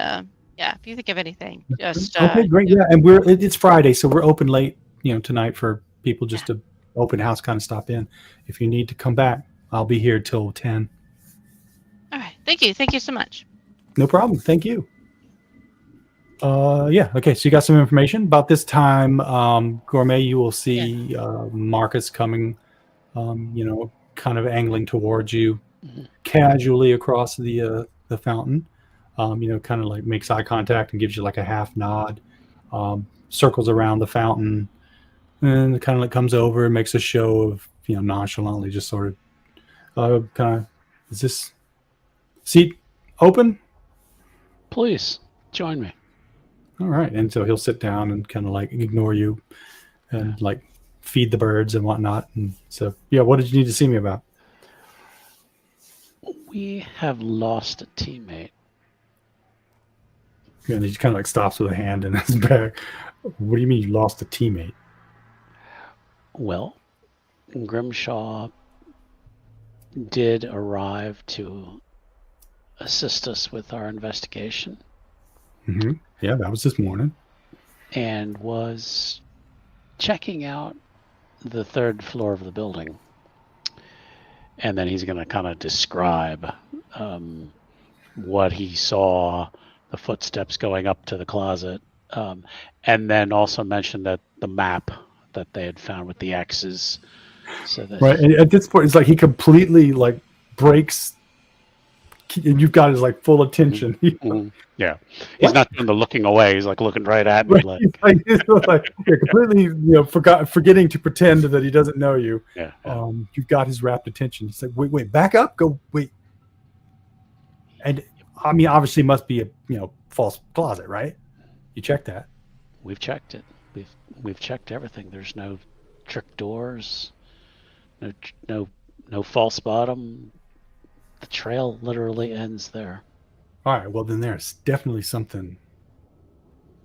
yeah, if you think of anything, just Okay, great. Yeah, and it's Friday, so we're open late, tonight for people just to open house kind of stop in. If you need to come back, I'll be here till 10. all right. Thank you so much. No problem. Thank you. Yeah. Okay. So you got some information about this time, Gourmet. You will see Marcus coming, kind of angling towards you, casually across the fountain. Kind of like makes eye contact and gives you like a half nod. Circles around the fountain, and kind of like comes over and makes a show of nonchalantly, just sort of kind of, is this seat open? Please join me. All right. And so he'll sit down and kind of like ignore you and like feed the birds and whatnot. And so, yeah, what did you need to see me about? We have lost a teammate. And he just kind of like stops with a hand in his back. What do you mean you lost a teammate? Well, Grimshaw did arrive to assist us with our investigation. Mm-hmm. Yeah, that was this morning. And was checking out the third floor of the building. And then he's going to kind of describe what he saw, the footsteps going up to the closet, and then also mention that the map that they had found with the X's. So that right, and at this point, it's like he completely like breaks, and you've got his like full attention. Mm-hmm. Yeah, he's not doing the looking away. He's like looking right at me, completely, forgetting to pretend that he doesn't know you. Yeah. You've got his rapt attention. He's like, wait, back up, go, wait. And I mean, obviously, it must be a false closet, right? You checked that. We've checked it. We've checked everything. There's no trick doors, no false bottom. The trail literally ends there. All right. Well, then there's definitely something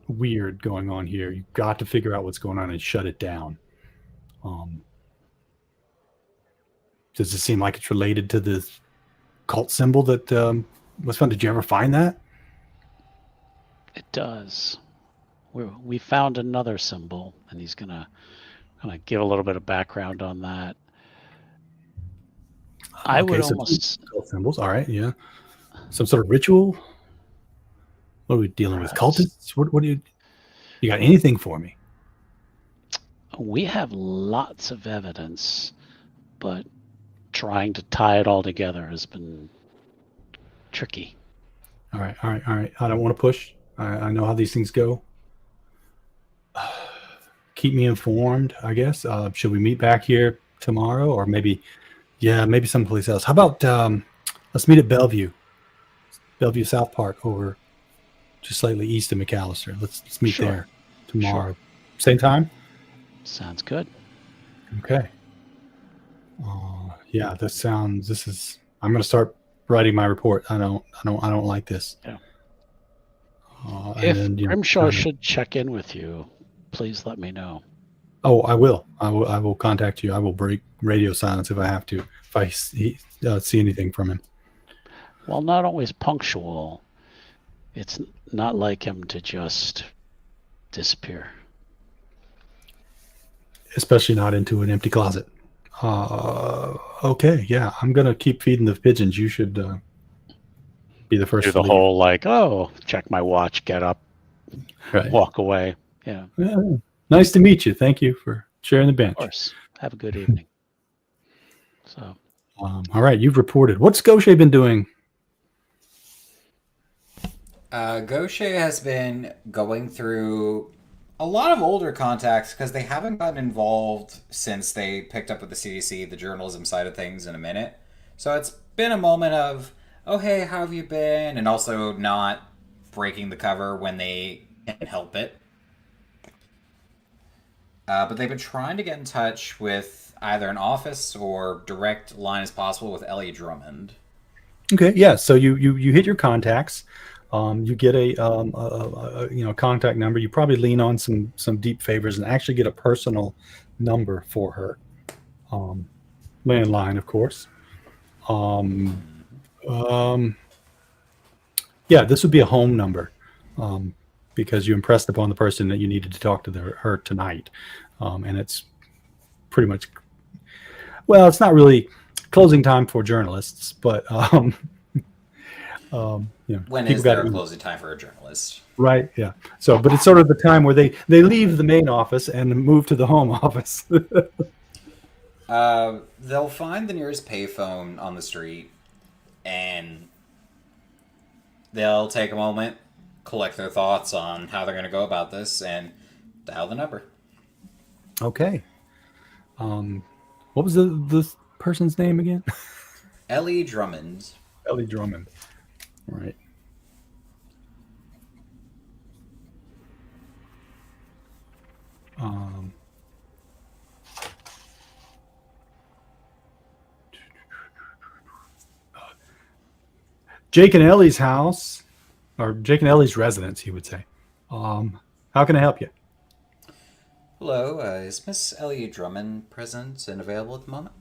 weird going on here. You've got to figure out what's going on and shut it down. Does it seem like it's related to this cult symbol that was found? Did you ever find that? It does. We found another symbol, and he's gonna give a little bit of background on that. I would almost cult symbols. All right, yeah. Some sort of ritual. What are we dealing with? Cultists? What do you got? Anything for me? We have lots of evidence, but trying to tie it all together has been tricky. All right. I don't want to push. I know how these things go. Keep me informed, I guess. Should we meet back here tomorrow, or maybe someplace else? How about let's meet at Bellevue South Park, over just slightly east of MacAllistar. Let's meet there tomorrow. Same time? Sounds good. Okay. Yeah, I'm going to start writing my report. I don't like this. Yeah. And If then, Grimshaw should check in with you, please let me know. Oh, I will. I will contact you. I will break radio silence if I have to. If I see anything from him. While not always punctual, it's not like him to just disappear. Especially not into an empty closet. Okay, yeah. I'm going to keep feeding the pigeons. You should be the first Do to the leave. whole like, oh, check my watch, get up, Right. walk away. Yeah. Nice to meet you. Thank you for sharing the bench. Of course. Have a good evening. So. All right, you've reported. What's Gaucher been doing? Gaucher has been going through a lot of older contacts because they haven't gotten involved since they picked up with the CDC, the journalism side of things, in a minute. So it's been a moment of, oh, hey, how have you been? And also not breaking the cover when they can help it. But they've been trying to get in touch with either an office or direct line as possible with Ellie Drummond. Okay, yeah. So you hit your contacts. You get a contact number. You probably lean on some deep favors and actually get a personal number for her. Landline, of course. Yeah, this would be a home number because you impressed upon the person that you needed to talk to her tonight, and it's pretty much. Well, it's not really closing time for journalists, but when is there a closing time for a journalist? Right. Yeah. So, but it's sort of the time where they leave the main office and move to the home office. They'll find the nearest payphone on the street, and they'll take a moment, collect their thoughts on how they're going to go about this, and dial the number. Okay. What was the person's name again? Ellie Drummond. Ellie Drummond. Right. Jake and Ellie's house, or Jake and Ellie's residence, he would say. How can I help you? Hello, is Miss Ellie Drummond present and available at the moment?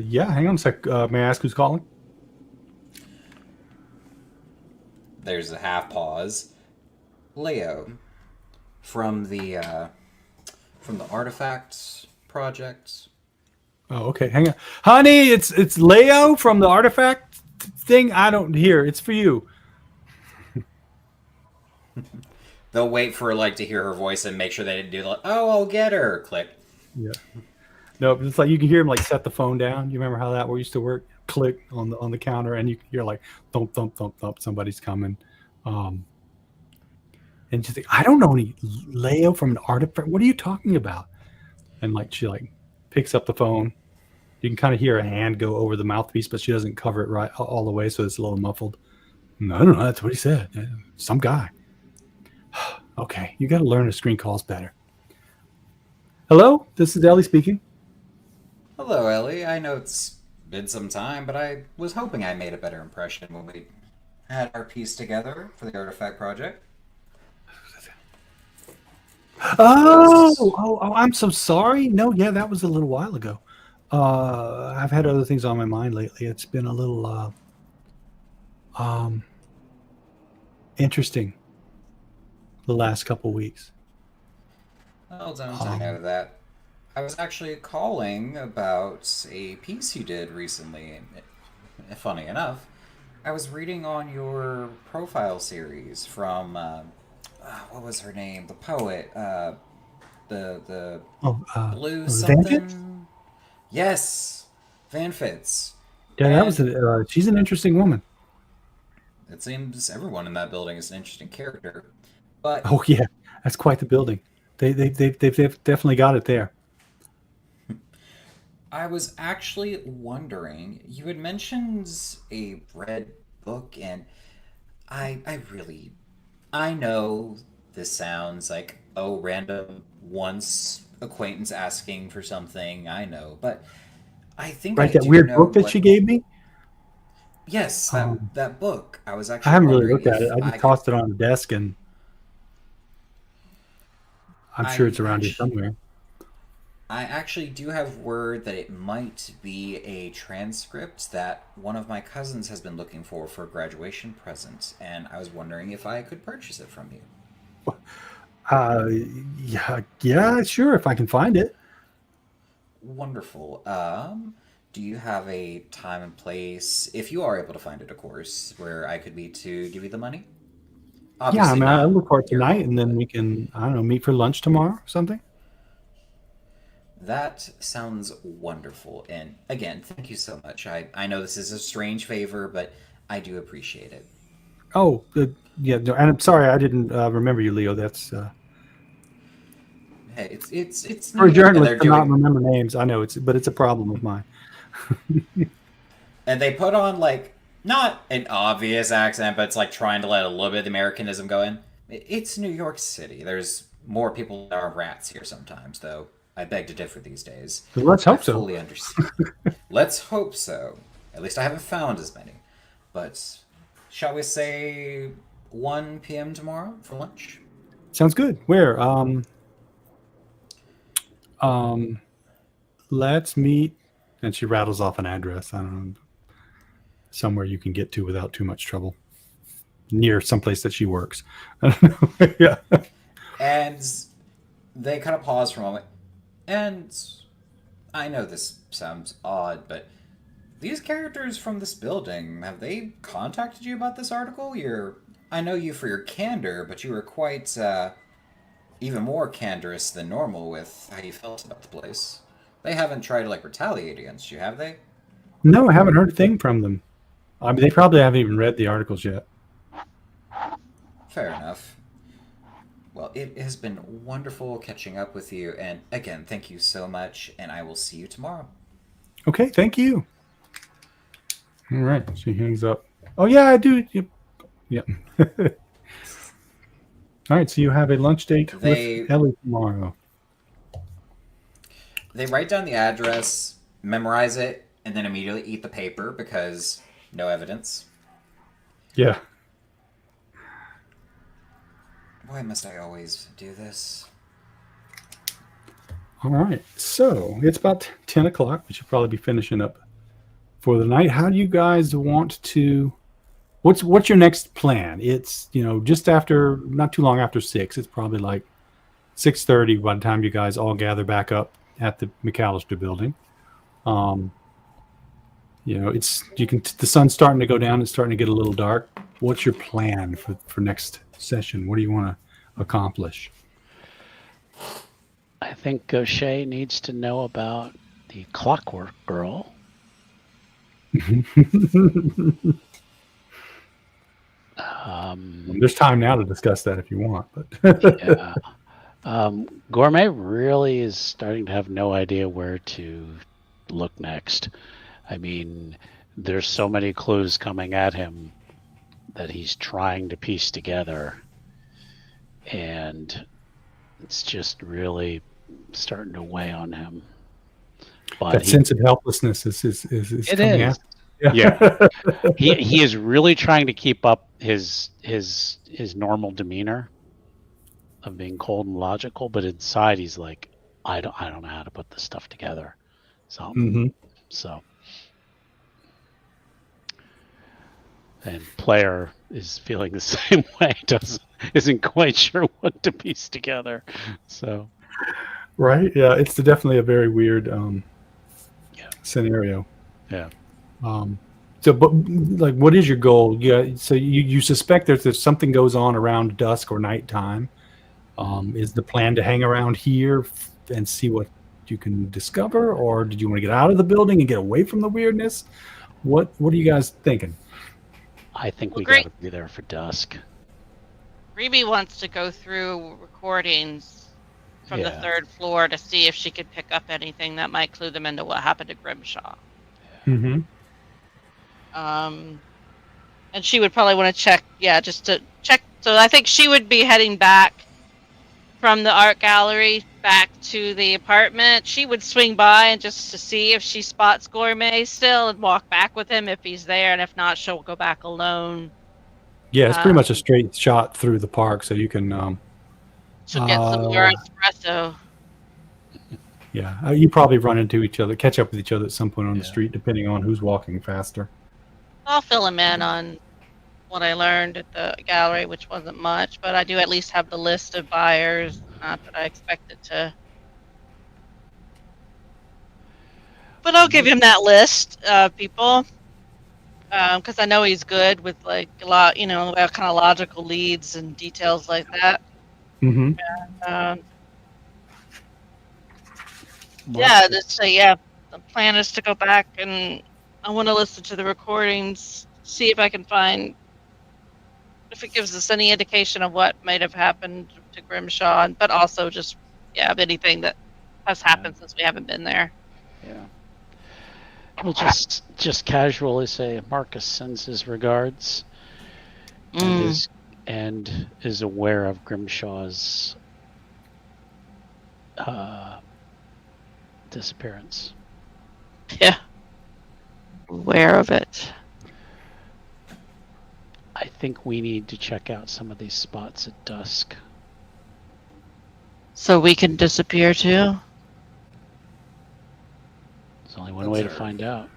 Yeah, hang on a sec. May I ask who's calling? There's a half pause. Leo, from the Artifacts Project. Oh, okay. Hang on. Honey, it's Leo from the Artifact thing. I don't hear. It's for you. They'll wait for to hear her voice and make sure they didn't do oh, I'll get her. Click. Yeah. No, it's like you can hear him set the phone down. You remember how that used to work? Click on the counter, and you're like thump thump thump thump. Somebody's coming. And she's like, I don't know any Leo from an Artifact. What are you talking about? And she picks up the phone. You can kind of hear a hand go over the mouthpiece, but she doesn't cover it right all the way, so it's a little muffled. No, I don't know. That's what he said. Some guy. Okay, you got to learn to screen calls better. Hello, this is Ellie speaking. Hello, Ellie. I know it's been some time, but I was hoping I made a better impression when we had our piece together for the Artifact Project. Oh, I'm so sorry. No, yeah, that was a little while ago. I've had other things on my mind lately. It's been a little interesting the last couple weeks. Oh, don't take note of that. I was actually calling about a piece you did recently. Funny enough, I was reading on your profile series from what was her name? The poet, the Blue something. Yes, Van Fitz. Yeah, that was she's an interesting woman. It seems everyone in that building is an interesting character. But oh yeah, that's quite the building. They've definitely got it there. I was actually wondering, you had mentioned a red book, and I know this sounds like, oh, random once acquaintance asking for something. I know, but I think Right, I that do weird know book that what. she gave me. Yes, Um, that book. I was I actually haven't really wondering looked at it. if I I just could. tossed it on the desk, and I'm sure I it's around here actually, somewhere. I actually do have word that it might be a transcript that one of my cousins has been looking for a graduation present, and I was wondering if I could purchase it from you. Uh, yeah, sure, if I can find it. Wonderful. Do you have a time and place, if you are able to find it, of course, where I could be to give you the money? Yeah, I Obviously mean, I not look for it your tonight, and home, then but we can, I don't know, meet for lunch tomorrow or something. that sounds wonderful. And again, thank you so much. I know this is a strange favor, but I do appreciate it. Oh, yeah, no, and I'm sorry I didn't remember you, Leo. That's Hey, it's New for a York, and journalist they're to not doing, remember names. I know but it's a problem of mine. and they put on like not an obvious accent, but it's like trying to let a little bit of the Americanism go in. It's New York City. There's more people that are rats here sometimes, though. I beg to differ these days. But let's I hope so. fully understand. Let's hope so. At least I haven't found as many. But shall we say 1 p.m. tomorrow for lunch? Sounds good. Where? Um, let's meet. And she rattles off an address. I don't know, somewhere you can get to without too much trouble, near someplace that she works. I don't know. Yeah. And they kind of pause for a moment. And I know this sounds odd, but these characters from this building, have they contacted you about this article? I know you for your candor, but you were quite even more candorous than normal with how you felt about the place. They haven't tried to like retaliate against you, have they? No, I haven't heard a thing from them. I mean, they probably haven't even read the articles yet. Fair enough. Well, it has been wonderful catching up with you, and again, thank you so much, and I will see you tomorrow. Okay, thank you. All right, she hangs up. Oh yeah, I do. Yep. Yep. All right, so you have a lunch date with They Ellie tomorrow. they write down the address, memorize it, and then immediately eat the paper because no evidence. Yeah. Why must I always do this? All right. So it's about 10 o'clock. We should probably be finishing up for the night. How do you guys want to? What's your next plan? It's just after, not too long after 6. It's probably like 6:30 by the time you guys all gather back up at the MacAllistar building. Um, the sun's starting to go down. It's starting to get a little dark. What's your plan for next session? What do you want to accomplish? I think Gaucher needs to know about the Clockwork Girl. There's time now to discuss that if you want, but Yeah. Gourmet really is starting to have no idea where to look next. I mean, there's so many clues coming at him that he's trying to piece together, and it's just really starting to weigh on him. But that sense of helplessness is it coming is. out. Yeah. he is really trying to keep up his normal demeanor of being cold and logical, but inside he's like, I don't know how to put this stuff together. So and player is feeling the same way, isn't quite sure what to piece together. So Right? Yeah, it's definitely a very weird scenario. Yeah. So, but like, what is your goal? Yeah. So you suspect there's something goes on around dusk or nighttime. Is the plan to hang around here and see what you can discover, or did you want to get out of the building and get away from the weirdness? What are you guys thinking? I think we Great. got to be there for dusk. Reby wants to go through recordings from the Yeah. 3rd floor to see if she could pick up anything that might clue them into what happened to Grimshaw. Mm-hmm. And she would probably want to check, just to check. So I think she would be heading back from the art gallery back to the apartment. She would swing by and just to see if she spots Gourmet still and walk back with him if he's there, and if not, she'll go back alone. Yeah, it's pretty much a straight shot through the park, so you can. She'll get some more espresso. Yeah, you probably run into each other, catch up with each other at some point on the Yeah. street, depending on who's walking faster. I'll fill him in on what I learned at the gallery, which wasn't much, but I do at least have the list of buyers. Not that I expected to. But I'll give him that list of people. Because I know he's good with like a lot, kind of logical leads and details like that. Mm-hmm. Yeah, the plan is to go back and I want to listen to the recordings, see if I can find if it gives us any indication of what might have happened to Grimshaw, but also just of anything that has happened since we haven't been there. Yeah. We'll just casually say Marcus sends his regards and is aware of Grimshaw's disappearance. Yeah. Aware of it. I think we need to check out some of these spots at dusk. So we can disappear too? There's only one way to find out.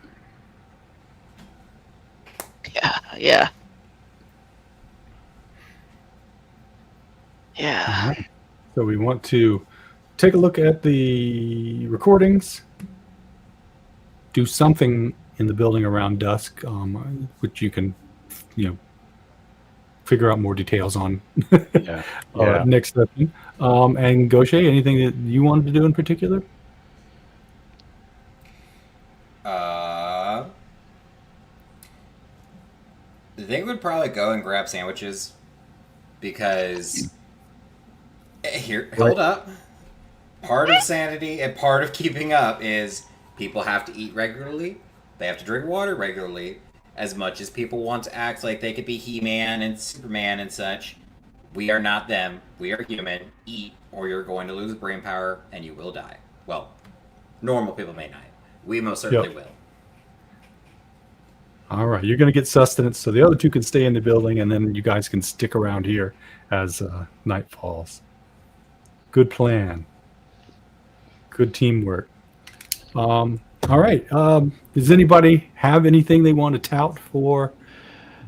Yeah. Right. So we want to take a look at the recordings, do something in the building around dusk, which you can, figure out more details on next session. And Gaucher, anything that you wanted to do in particular? They would probably go and grab sandwiches because hold up. Part of sanity and part of keeping up is people have to eat regularly. They have to drink water regularly. As much as people want to act like they could be He-Man and Superman and such, we are not them. We are human. Eat, or you're going to lose brain power and you will die. Well, normal people may not. We most certainly will. All right, you're going to get sustenance, so the other two can stay in the building, and then you guys can stick around here as night falls. Good plan. Good teamwork. All right. Does anybody have anything they want to tout for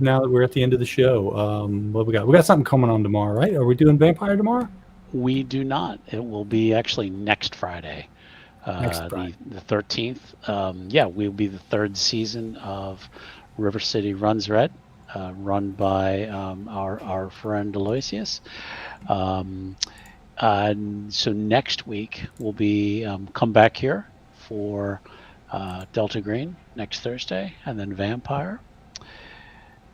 now that we're at the end of the show? What we got? We got something coming on tomorrow, right? Are we doing Vampire tomorrow? We do not. It will be actually next Friday. Next Friday. The 13th. We'll be the third season of River City Runs Red, run by our friend Aloysius. So next week we'll be come back here for Delta Green next Thursday, and then Vampire.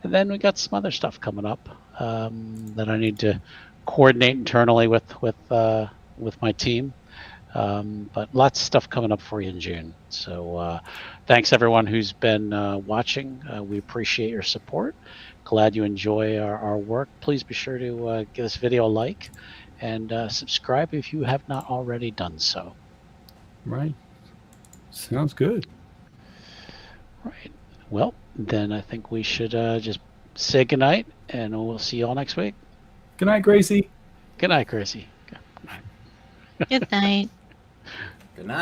And then we got some other stuff coming up that I need to coordinate internally with my team. But lots of stuff coming up for you in June. So thanks everyone who's been watching. We appreciate your support. Glad you enjoy our work. Please be sure to give this video a like and subscribe if you have not already done so. Right. Sounds good. Right. Well, then I think we should just say goodnight, and we'll see you all next week. Good night, Gracie. Good night, Gracie. Good night. Good night.